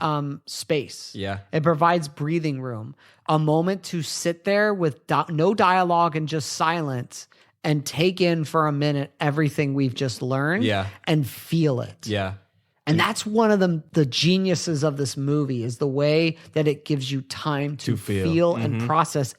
[SPEAKER 1] space.
[SPEAKER 2] Yeah.
[SPEAKER 1] It provides breathing room, a moment to sit there with no dialogue and just silence and take in for a minute everything we've just learned.
[SPEAKER 2] Yeah.
[SPEAKER 1] And feel it.
[SPEAKER 2] Yeah.
[SPEAKER 1] And that's one of the geniuses of this movie is the way that it gives you time to feel and process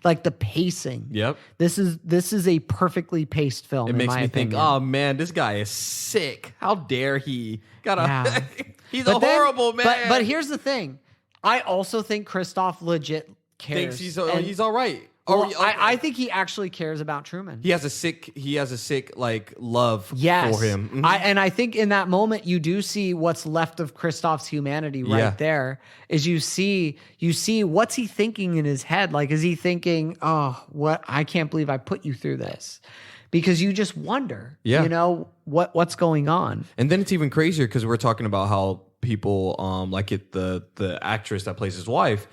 [SPEAKER 1] like the pacing.
[SPEAKER 2] Yep.
[SPEAKER 1] This is a perfectly paced film.
[SPEAKER 2] It makes me think,
[SPEAKER 1] opinion.
[SPEAKER 2] oh man, this guy is sick. How dare he?
[SPEAKER 1] Yeah.
[SPEAKER 2] He's
[SPEAKER 1] But
[SPEAKER 2] horrible man.
[SPEAKER 1] But here's the thing. I also think Christoph legit cares.
[SPEAKER 2] Thinks he's all right.
[SPEAKER 1] Well, I think he actually cares about Truman.
[SPEAKER 2] He has a sick like love for him. Mhm.
[SPEAKER 1] I think in that moment you do see what's left of Christoph's humanity right there. Is you see what's he thinking in his head? Like, is he thinking, oh, what? I can't believe I put you through this. Because you just wonder, you know, what's going on.
[SPEAKER 2] And then it's even crazier because we're talking about how people the actress that plays his wife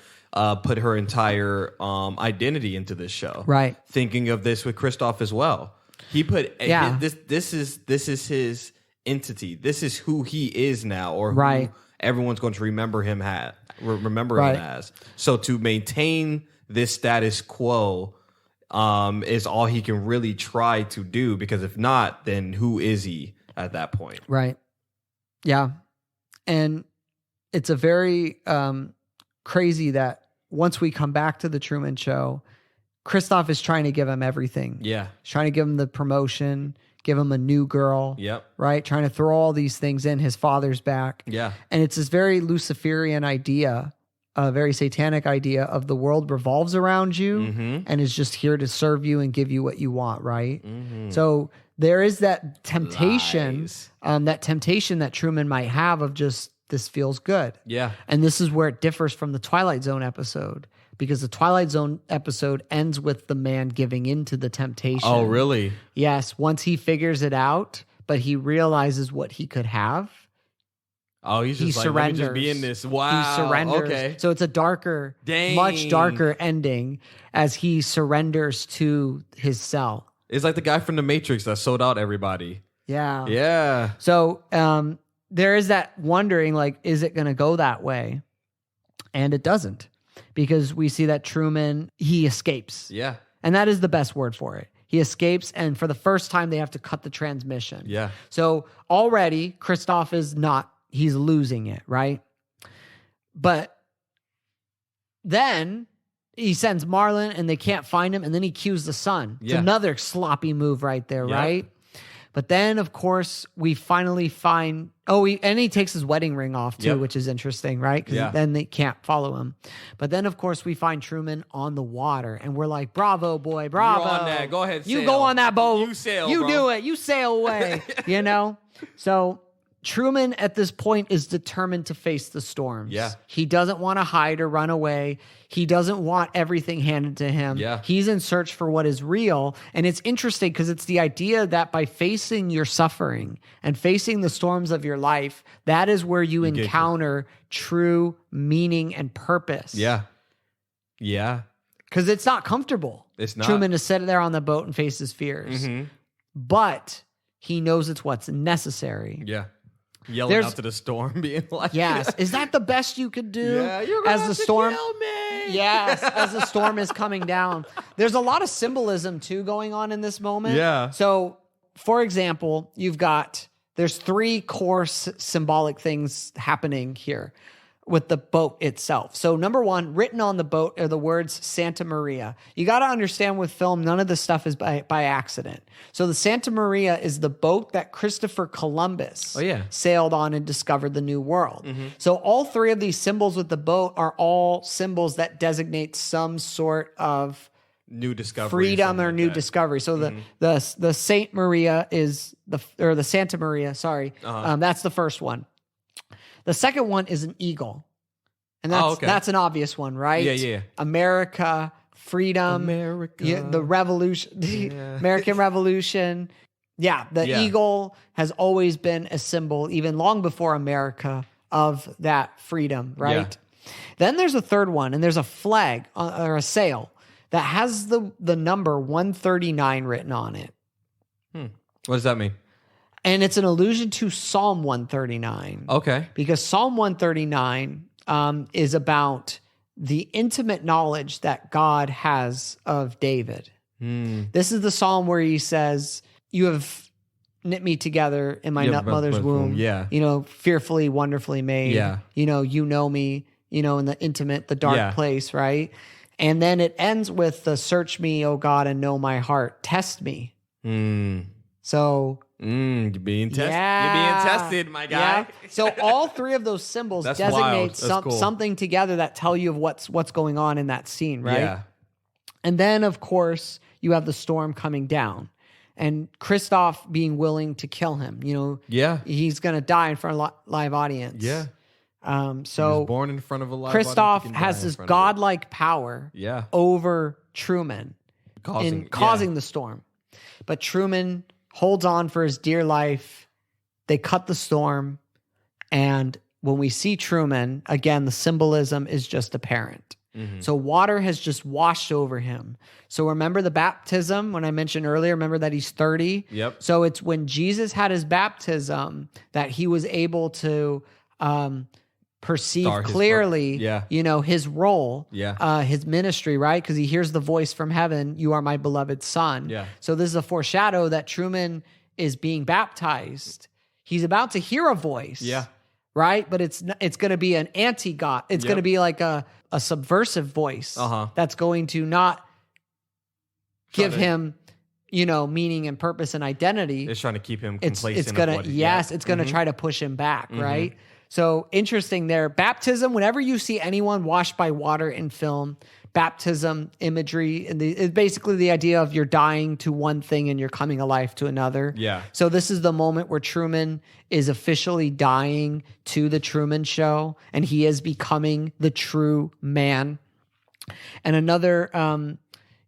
[SPEAKER 2] put her entire identity into this show.
[SPEAKER 1] Right.
[SPEAKER 2] Thinking of this with Christoph as well. He put this is his entity. This is who he is now, or who everyone's going to remember him as. So to maintain this status quo is all he can really try to do, because if not, then who is he at that point?
[SPEAKER 1] Right. Yeah. And it's a very crazy that once we come back to the Truman Show, Christoph is trying to give him everything.
[SPEAKER 2] Yeah.
[SPEAKER 1] He's trying to give him the promotion, give him a new girl.
[SPEAKER 2] Yep.
[SPEAKER 1] Right? Trying to throw all these things in. His father's back.
[SPEAKER 2] Yeah.
[SPEAKER 1] And it's this very Luciferian idea, a very satanic idea of the world revolves around you and is just here to serve you and give you what you want, right? Mm-hmm. So there is that temptation, that Truman might have of just, this feels good.
[SPEAKER 2] Yeah.
[SPEAKER 1] And this is where it differs from the Twilight Zone episode, because the Twilight Zone episode ends with the man giving into the temptation.
[SPEAKER 2] Oh, really?
[SPEAKER 1] Yes. Once he figures it out, but he realizes what he could have.
[SPEAKER 2] Oh, he surrenders. Let me just be in this. Wow.
[SPEAKER 1] He surrenders.
[SPEAKER 2] Okay.
[SPEAKER 1] So it's a much darker ending as he surrenders to his cell.
[SPEAKER 2] It's like the guy from The Matrix that sold out everybody.
[SPEAKER 1] Yeah.
[SPEAKER 2] Yeah.
[SPEAKER 1] So, there is that wondering, like, is it going to go that way? And it doesn't, because we see that Truman, he escapes.
[SPEAKER 2] Yeah.
[SPEAKER 1] And that is the best word for it. He escapes, and for the first time, they have to cut the transmission.
[SPEAKER 2] Yeah.
[SPEAKER 1] So already, Christoph he's losing it, right? But then he sends Marlon, and they can't find him, and then he cues the son. It's another sloppy move right there, right? But then, of course, we finally find... and he takes his wedding ring off, too, which is interesting, right? Because then they can't follow him. But then, of course, we find Truman on the water. And we're like, bravo, boy, bravo.
[SPEAKER 2] You're on that. Go ahead,
[SPEAKER 1] You
[SPEAKER 2] sail.
[SPEAKER 1] go on that boat.
[SPEAKER 2] You sail,
[SPEAKER 1] You
[SPEAKER 2] bro.
[SPEAKER 1] do it. You sail away, you know? So... Truman at this point is determined to face the storms.
[SPEAKER 2] Yeah.
[SPEAKER 1] He doesn't want to hide or run away. He doesn't want everything handed to him.
[SPEAKER 2] Yeah.
[SPEAKER 1] He's in search for what is real. And it's interesting because it's the idea that by facing your suffering and facing the storms of your life, that is where you encounter true meaning and purpose.
[SPEAKER 2] Yeah. Yeah.
[SPEAKER 1] Because it's not comfortable.
[SPEAKER 2] It's not.
[SPEAKER 1] Truman to sit there on the boat and face his fears. But he knows it's what's necessary.
[SPEAKER 2] Yeah. Yelling out to the storm, being like,
[SPEAKER 1] yes. Is that the best you could do?
[SPEAKER 2] Yeah, you're gonna
[SPEAKER 1] as
[SPEAKER 2] have
[SPEAKER 1] the
[SPEAKER 2] to
[SPEAKER 1] storm,
[SPEAKER 2] kill me.
[SPEAKER 1] Yes, as the storm is coming down. There's a lot of symbolism too going on in this moment.
[SPEAKER 2] Yeah.
[SPEAKER 1] So, for example, there's 3 core symbolic things happening here with the boat itself. So number 1, written on the boat are the words Santa Maria. You got to understand with film, none of this stuff is by accident. So the Santa Maria is the boat that Christopher Columbus sailed on and discovered the New World. So all 3 of these symbols with the boat are all symbols that designate some sort of
[SPEAKER 2] new discovery,
[SPEAKER 1] freedom or new discovery. So the Saint Maria is the Santa Maria, sorry. That's the first one. The second one is an eagle. And that's an obvious one, right?
[SPEAKER 2] Yeah.
[SPEAKER 1] America, freedom, the revolution, American Revolution. Yeah, the eagle has always been a symbol, even long before America, of that freedom, right? Yeah. Then there's a third one, and there's a flag or a sail that has the number 139 written on it.
[SPEAKER 2] What does that mean?
[SPEAKER 1] And it's an allusion to Psalm 139.
[SPEAKER 2] Okay.
[SPEAKER 1] Because Psalm 139 is about the intimate knowledge that God has of David. This is the psalm where he says, you have knit me together in my mother's womb.
[SPEAKER 2] Yeah.
[SPEAKER 1] You know, fearfully, wonderfully made.
[SPEAKER 2] Yeah.
[SPEAKER 1] You know me, in the intimate, the dark place, right? And then it ends with the search me, O God, and know my heart. Test me. So...
[SPEAKER 2] you're being tested. You're being tested, my guy.
[SPEAKER 1] Yeah. So all 3 of those symbols designate something together that tell you of what's going on in that scene, right?
[SPEAKER 2] Yeah.
[SPEAKER 1] And then, of course, you have the storm coming down, and Christoph being willing to kill him. He's going to die in front of a live audience.
[SPEAKER 2] Yeah.
[SPEAKER 1] So
[SPEAKER 2] he was born in front of a live
[SPEAKER 1] Christoph
[SPEAKER 2] audience.
[SPEAKER 1] has this godlike power over Truman causing the storm. But Truman holds on for his dear life. They cut the storm. And when we see Truman, again, the symbolism is just apparent. So water has just washed over him. So remember the baptism when I mentioned earlier, remember that he's 30?
[SPEAKER 2] Yep.
[SPEAKER 1] So it's when Jesus had his baptism that he was able to perceive clearly, his role, his ministry, right? Because he hears the voice from heaven, you are my beloved son.
[SPEAKER 2] Yeah.
[SPEAKER 1] So this is a foreshadow that Truman is being baptized. He's about to hear a voice.
[SPEAKER 2] Yeah.
[SPEAKER 1] Right? But it's going to be an anti-God. It's going to be like a subversive voice that's going to not give him, meaning and purpose and identity.
[SPEAKER 2] It's trying to keep him complacent.
[SPEAKER 1] It's going to try to push him back, right? So interesting there. Baptism, whenever you see anyone washed by water in film, baptism imagery, and it's basically the idea of you're dying to one thing and you're coming alive to another.
[SPEAKER 2] Yeah.
[SPEAKER 1] So this is the moment where Truman is officially dying to the Truman Show, and he is becoming the true man. And another,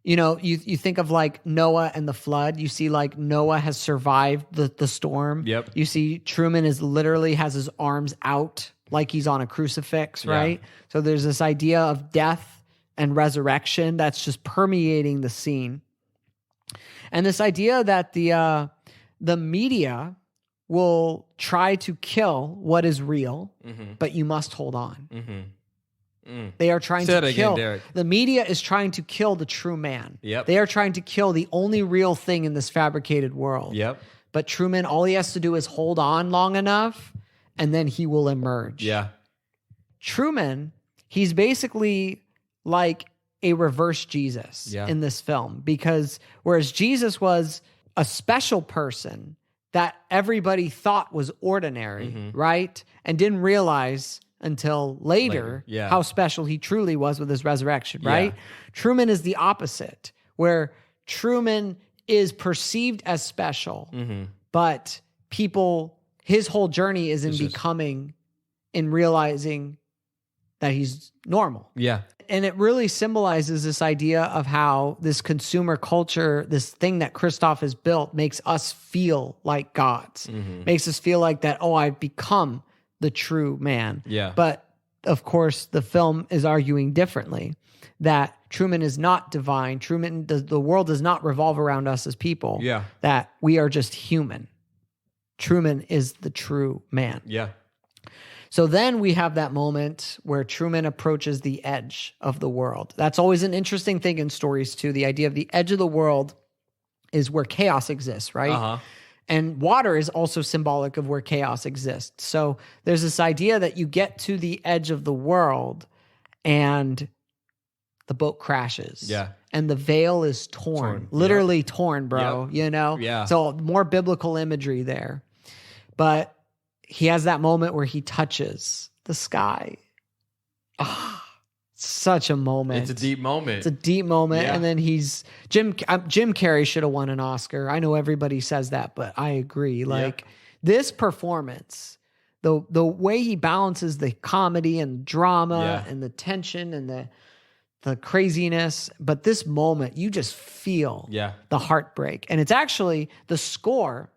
[SPEAKER 1] you think of like Noah and the flood. You see like Noah has survived the storm.
[SPEAKER 2] Yep.
[SPEAKER 1] You see Truman literally has his arms out like he's on a crucifix, right? So there's this idea of death and resurrection that's just permeating the scene. And this idea that the media will try to kill what is real, but you must hold on. They are trying to kill. Derrick. The media is trying to kill the true man.
[SPEAKER 2] Yep.
[SPEAKER 1] They are trying to kill the only real thing in this fabricated world.
[SPEAKER 2] Yep.
[SPEAKER 1] But Truman, all he has to do is hold on long enough, and then he will emerge.
[SPEAKER 2] Yeah.
[SPEAKER 1] Truman, he's basically like a reverse Jesus in this film, because whereas Jesus was a special person that everybody thought was ordinary, right? And didn't realize until later how special he truly was with his resurrection, right?
[SPEAKER 2] Yeah.
[SPEAKER 1] Truman is the opposite, where Truman is perceived as special, but his whole journey is in becoming, in realizing that he's normal.
[SPEAKER 2] Yeah.
[SPEAKER 1] And it really symbolizes this idea of how this consumer culture, this thing that Christoph has built, makes us feel like gods, makes us feel like that, oh, I've become the true man.
[SPEAKER 2] Yeah.
[SPEAKER 1] But of course, the film is arguing differently, that Truman is not divine. The world does not revolve around us as people.
[SPEAKER 2] Yeah.
[SPEAKER 1] That we are just human. Truman is the true man.
[SPEAKER 2] Yeah.
[SPEAKER 1] So then we have that moment where Truman approaches the edge of the world. That's always an interesting thing in stories too. The idea of the edge of the world is where chaos exists, right?
[SPEAKER 2] Uh-huh.
[SPEAKER 1] And water is also symbolic of where chaos exists. So there's this idea that you get to the edge of the world and the boat crashes.
[SPEAKER 2] Yeah.
[SPEAKER 1] And the veil is torn. Literally torn, bro. You know?
[SPEAKER 2] Yeah.
[SPEAKER 1] So more biblical imagery there. But he has that moment where he touches the sky. Ah, such a moment.
[SPEAKER 2] It's a deep moment.
[SPEAKER 1] It's a deep moment.
[SPEAKER 2] Yeah.
[SPEAKER 1] And then Jim Carrey should have won an Oscar. I know everybody says that, but I agree. Like this performance, the way he balances the comedy and drama and the tension and the craziness, but this moment, you just feel the heartbreak. And it's actually the score.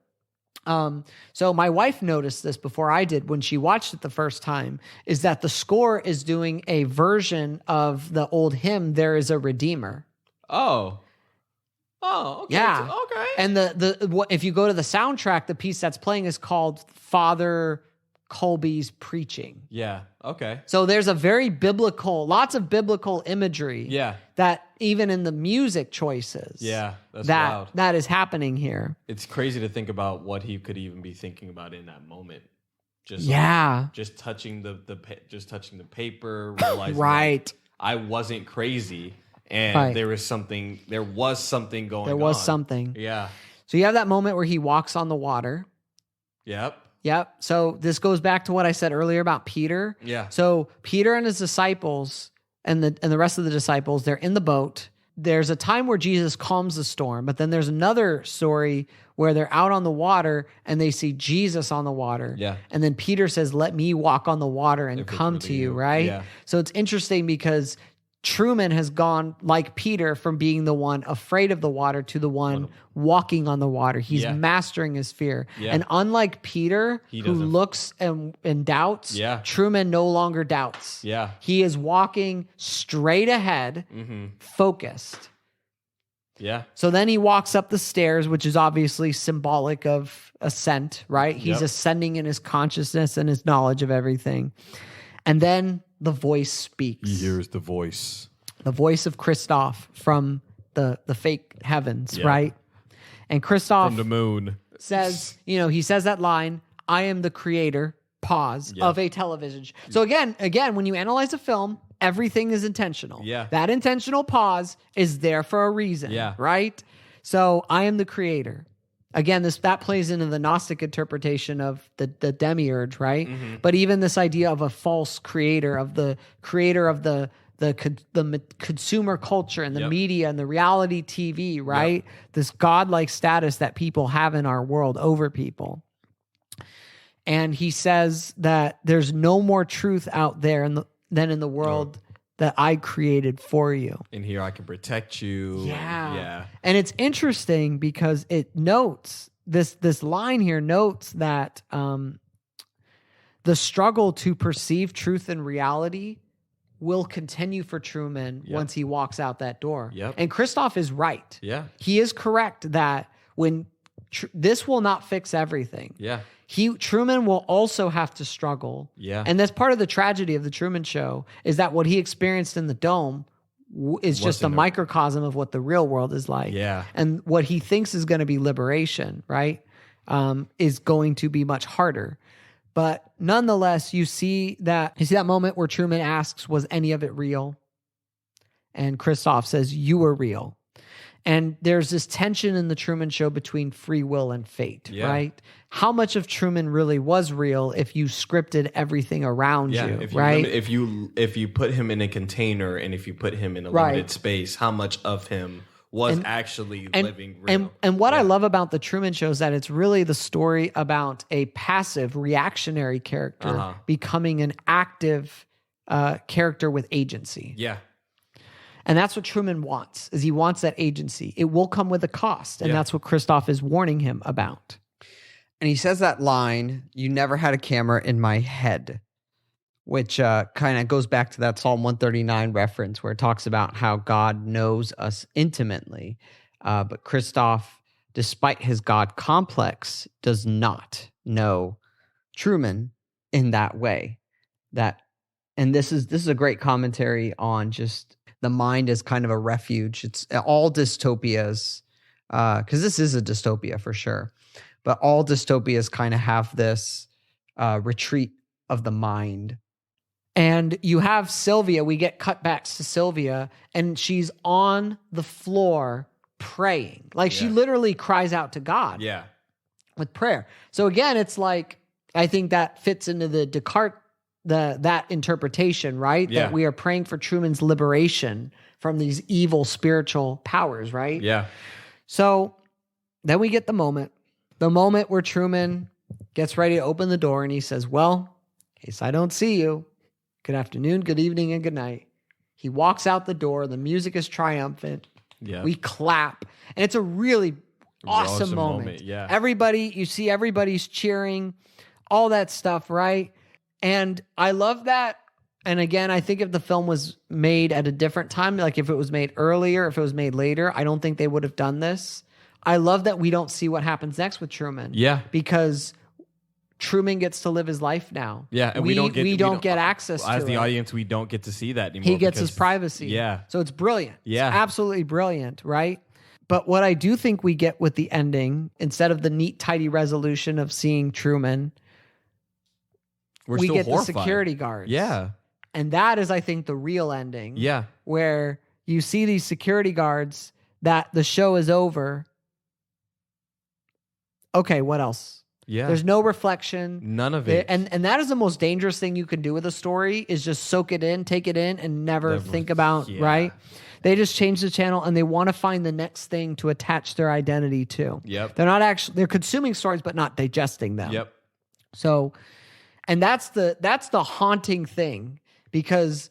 [SPEAKER 1] So my wife noticed this before I did when she watched it the first time, is that the score is doing a version of the old hymn, There Is a Redeemer.
[SPEAKER 2] Oh, okay.
[SPEAKER 1] Yeah.
[SPEAKER 2] Okay.
[SPEAKER 1] And if you go to the soundtrack, the piece that's playing is called Father Colby's Preaching.
[SPEAKER 2] Yeah. Okay.
[SPEAKER 1] So there's a very lots of biblical imagery.
[SPEAKER 2] Yeah.
[SPEAKER 1] That even in the music choices.
[SPEAKER 2] Yeah. That's wild.
[SPEAKER 1] That is happening here.
[SPEAKER 2] It's crazy to think about what he could even be thinking about in that moment. Just just touching the paper, realizing
[SPEAKER 1] right.
[SPEAKER 2] I wasn't crazy, and there was something going on.
[SPEAKER 1] There was something.
[SPEAKER 2] Yeah.
[SPEAKER 1] So you have that moment where he walks on the water.
[SPEAKER 2] Yep.
[SPEAKER 1] So this goes back to what I said earlier about Peter.
[SPEAKER 2] Yeah.
[SPEAKER 1] So Peter and his disciples and the rest of the disciples, they're in the boat. There's a time where Jesus calms the storm, but then there's another story where they're out on the water and they see Jesus on the water.
[SPEAKER 2] Yeah.
[SPEAKER 1] And then Peter says, let me walk on the water and come to you, right?
[SPEAKER 2] Yeah.
[SPEAKER 1] So it's interesting because Truman has gone, like Peter, from being the one afraid of the water to the one walking on the water. He's mastering his fear. Yeah. And unlike Peter, who looks and doubts, Truman no longer doubts.
[SPEAKER 2] Yeah.
[SPEAKER 1] He is walking straight ahead, focused.
[SPEAKER 2] Yeah.
[SPEAKER 1] So then he walks up the stairs, which is obviously symbolic of ascent, right? He's ascending in his consciousness and his knowledge of everything. And then the voice speaks.
[SPEAKER 2] He hears the voice.
[SPEAKER 1] The voice of Christoph from the fake heavens, right? And Christoph
[SPEAKER 2] from the moon
[SPEAKER 1] says, he says that line, I am the creator, of a television show. So again, when you analyze a film, everything is intentional. Yeah. That intentional pause is there for a reason. Yeah. Right? So I am the creator. Again, that plays into the Gnostic interpretation of the demiurge, right? Mm-hmm. But even this idea of a false creator, of the creator of the consumer culture and the media and the reality TV, right? Yep. This godlike status that people have in our world over people. And he says that there's no more truth out there than in the world that I created for you.
[SPEAKER 2] And here I can protect you.
[SPEAKER 1] Yeah. And it's interesting because it notes, this line here notes that the struggle to perceive truth and reality will continue for Truman once he walks out that door. Yep. And Christoph is right. Yeah. He is correct that when this will not fix everything. Yeah. Truman will also have to struggle. Yeah. And that's part of the tragedy of the Truman Show, is that what he experienced in the dome is just a microcosm of what the real world is like. Yeah. And what he thinks is going to be liberation, right, is going to be much harder. But nonetheless, you see that moment where Truman asks, was any of it real? And Christoph says, you were real. And there's this tension in the Truman Show between free will and fate, right? How much of Truman really was real if you scripted everything around you, right?
[SPEAKER 2] If you put him in a container and if you put him in a limited space, how much of him was actually living real?
[SPEAKER 1] And what I love about the Truman Show is that it's really the story about a passive, reactionary character becoming an active character with agency.
[SPEAKER 2] Yeah.
[SPEAKER 1] And that's what Truman wants, is he wants that agency. It will come with a cost. And that's what Christoph is warning him about.
[SPEAKER 4] And he says that line, "You never had a camera in my head," which kind of goes back to that Psalm 139 reference where it talks about how God knows us intimately. But Christoph, despite his God complex, does not know Truman in that way. And this is a great commentary on just the mind as kind of a refuge. It's all dystopias, because this is a dystopia for sure, but all dystopias kind of have this retreat of the mind.
[SPEAKER 1] And you have Sylvia, we get cutbacks to Sylvia, and she's on the floor praying. Like she literally cries out to God with prayer. So again, it's like, I think that fits into the Descartes, that interpretation, right?
[SPEAKER 2] Yeah.
[SPEAKER 1] That we are praying for Truman's liberation from these evil spiritual powers, right?
[SPEAKER 2] Yeah.
[SPEAKER 1] So then we get the moment where Truman gets ready to open the door and he says, "Well, in case I don't see you, good afternoon, good evening, and good night." He walks out the door. The music is triumphant.
[SPEAKER 2] Yeah.
[SPEAKER 1] We clap. And it's a really awesome moment.
[SPEAKER 2] Yeah.
[SPEAKER 1] Everybody's cheering, all that stuff, right? And I love that. And again, I think if the film was made at a different time, like if it was made earlier, if it was made later, I don't think they would have done this. I love that we don't see what happens next with Truman.
[SPEAKER 2] Yeah.
[SPEAKER 1] Because Truman gets to live his life now.
[SPEAKER 2] Yeah, and
[SPEAKER 1] we don't get access to it.
[SPEAKER 2] As the audience, we don't get to see that anymore.
[SPEAKER 1] He gets his privacy.
[SPEAKER 2] Yeah.
[SPEAKER 1] So it's brilliant.
[SPEAKER 2] Yeah.
[SPEAKER 1] It's absolutely brilliant, right? But what I do think we get with the ending, instead of the neat, tidy resolution of seeing Truman, we
[SPEAKER 2] still
[SPEAKER 1] get
[SPEAKER 2] horrified.
[SPEAKER 1] the security guards.
[SPEAKER 2] Yeah.
[SPEAKER 1] And that is, I think, the real ending.
[SPEAKER 2] Yeah.
[SPEAKER 1] Where you see these security guards that the show is over. Okay, what else?
[SPEAKER 2] Yeah.
[SPEAKER 1] There's no reflection.
[SPEAKER 2] None of it.
[SPEAKER 1] And that is the most dangerous thing you can do with a story, is just soak it in, take it in, and never think about, right? They just change the channel and they want to find the next thing to attach their identity to.
[SPEAKER 2] Yep.
[SPEAKER 1] They're consuming stories, but not digesting them.
[SPEAKER 2] Yep.
[SPEAKER 1] So, and that's the haunting thing, because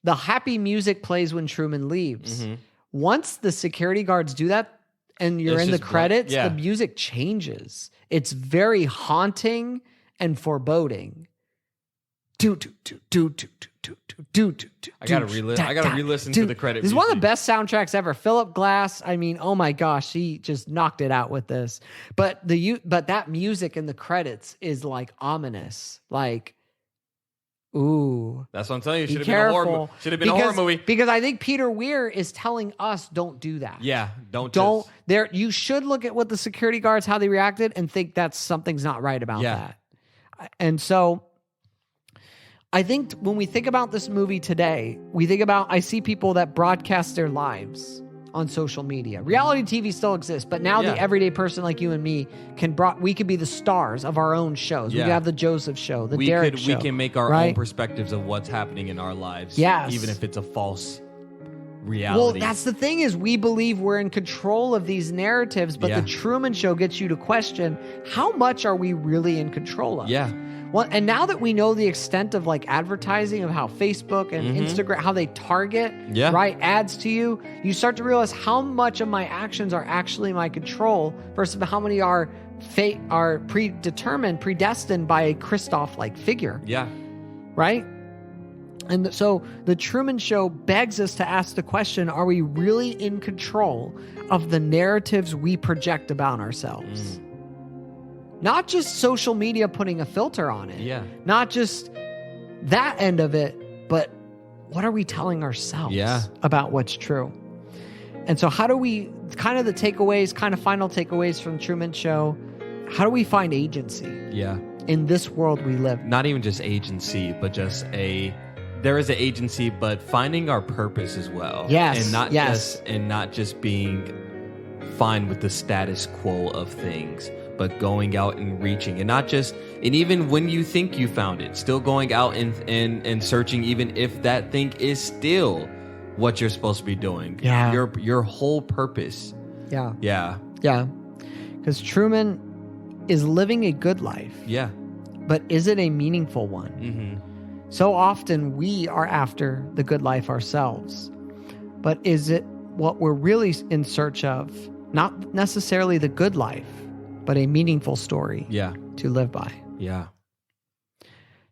[SPEAKER 1] the happy music plays when Truman leaves.
[SPEAKER 2] Mm-hmm.
[SPEAKER 1] Once the security guards do that and you're in the credits, the music changes. It's very haunting and foreboding. I
[SPEAKER 2] gotta re-listen to the credit.
[SPEAKER 1] This is one of the best soundtracks ever. Philip Glass, I mean, oh my gosh, he just knocked it out with this. But that music in the credits is like ominous, like, ooh.
[SPEAKER 2] That's what I'm telling you.
[SPEAKER 1] Should have been a horror
[SPEAKER 2] movie.
[SPEAKER 1] Because I think Peter Weir is telling us, don't do that.
[SPEAKER 2] Yeah, don't.
[SPEAKER 1] You should look at what the security guards, how they reacted, and think that something's not right about that. And so I think when we think about this movie today, I see people that broadcast their lives on social media. Reality TV still exists, but now the everyday person like you and me we could be the stars of our own shows. We could have the Joseph show, the Derrick show.
[SPEAKER 2] We can make our own perspectives of what's happening in our lives.
[SPEAKER 1] Yes.
[SPEAKER 2] Even if it's a false reality.
[SPEAKER 1] Well, that's the thing, is we believe we're in control of these narratives, but the Truman Show gets you to question, how much are we really in control of?
[SPEAKER 2] Yeah.
[SPEAKER 1] Well, and now that we know the extent of like advertising, of how Facebook and Instagram, how they target ads to you, you start to realize how much of my actions are actually my control versus how many are predetermined, predestined by a Christoph-like figure.
[SPEAKER 2] Yeah.
[SPEAKER 1] Right? And so the Truman Show begs us to ask the question, are we really in control of the narratives we project about ourselves? Not just social media putting a filter on it.
[SPEAKER 2] Yeah.
[SPEAKER 1] Not just that end of it, but what are we telling ourselves about what's true? And so how do we, kind of the takeaways, kind of final takeaways from Truman Show, how do we find agency in this world we live?
[SPEAKER 2] Not even just agency, but just there is an agency, but finding our purpose as well.
[SPEAKER 1] Yes.
[SPEAKER 2] And not just being fine with the status quo of things, but going out and reaching, and not just, and even when you think you found it, still going out and searching, even if that thing is still what you're supposed to be doing.
[SPEAKER 1] Yeah.
[SPEAKER 2] Your whole purpose.
[SPEAKER 1] Yeah.
[SPEAKER 2] Yeah.
[SPEAKER 1] Yeah. Because Truman is living a good life.
[SPEAKER 2] Yeah.
[SPEAKER 1] But is it a meaningful one?
[SPEAKER 2] Mm-hmm.
[SPEAKER 1] So often we are after the good life ourselves. But is it what we're really in search of? Not necessarily the good life, but a meaningful story to live by.
[SPEAKER 2] Yeah.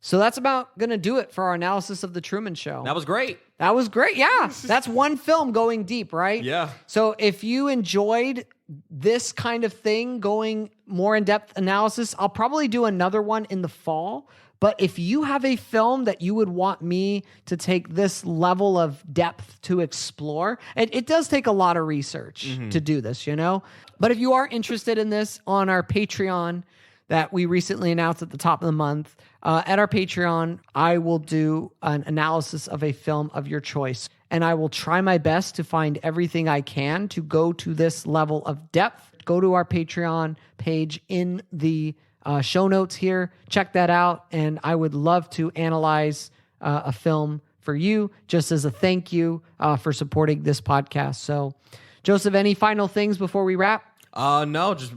[SPEAKER 1] So that's about going to do it for our analysis of The Truman Show.
[SPEAKER 2] That was great.
[SPEAKER 1] That was great. Yeah. That's one film going deep, right?
[SPEAKER 2] Yeah.
[SPEAKER 1] So if you enjoyed this kind of thing, going more in-depth analysis, I'll probably do another one in the fall. But if you have a film that you would want me to take this level of depth to explore, it does take a lot of research to do this, you know? But if you are interested in this, on our Patreon that we recently announced at the top of the month, at our Patreon, I will do an analysis of a film of your choice. And I will try my best to find everything I can to go to this level of depth. Go to our Patreon page in the show notes here. Check that out. And I would love to analyze a film for you, just as a thank you for supporting this podcast. So, Joseph, any final things before we wrap?
[SPEAKER 2] No, just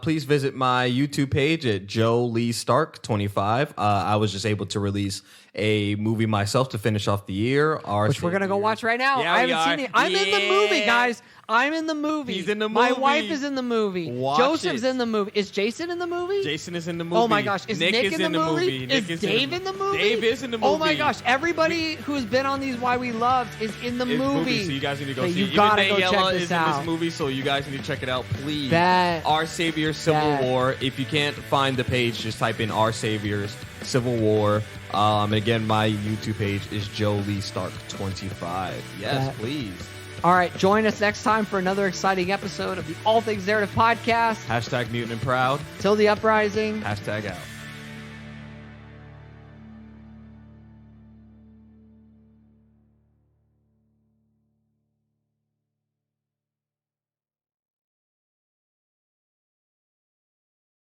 [SPEAKER 2] please visit my YouTube page at Joe Lee Stark 25. I was just able to release a movie myself to finish off the year,
[SPEAKER 1] which we're gonna go watch right now.
[SPEAKER 2] Yeah,
[SPEAKER 1] I haven't seen it. I'm in the movie, guys. I'm in the movie.
[SPEAKER 2] He's in the
[SPEAKER 1] My
[SPEAKER 2] movie.
[SPEAKER 1] wife is in the movie.
[SPEAKER 2] Watch
[SPEAKER 1] Joseph's
[SPEAKER 2] it.
[SPEAKER 1] in the movie. Is Jason in the movie?
[SPEAKER 2] Jason is in the movie.
[SPEAKER 1] Oh my gosh. Is Nick
[SPEAKER 2] is
[SPEAKER 1] in the movie?
[SPEAKER 2] Nick
[SPEAKER 1] Is Dave in the movie?
[SPEAKER 2] Dave is in the movie.
[SPEAKER 1] Oh my gosh. Everybody who's been on these Why We Loved is in the movie.
[SPEAKER 2] So you guys need to go
[SPEAKER 1] Okay,
[SPEAKER 2] see
[SPEAKER 1] you
[SPEAKER 2] it.
[SPEAKER 1] gotta
[SPEAKER 2] Even
[SPEAKER 1] go check
[SPEAKER 2] Daniela
[SPEAKER 1] this
[SPEAKER 2] is
[SPEAKER 1] out.
[SPEAKER 2] in this movie, so you guys need to check it out, please.
[SPEAKER 1] Bet.
[SPEAKER 2] Our Saviors Civil
[SPEAKER 1] Bet.
[SPEAKER 2] War. If you can't find the page, just type in Our Saviors Civil War. And again, my YouTube page is Joe Lee Stark 25. Yes,
[SPEAKER 1] Bet.
[SPEAKER 2] please.
[SPEAKER 1] All right. Join us next time for another exciting episode of the All Things Narrative Podcast.
[SPEAKER 2] # Mutant and Proud.
[SPEAKER 1] Till the uprising.
[SPEAKER 2] # out.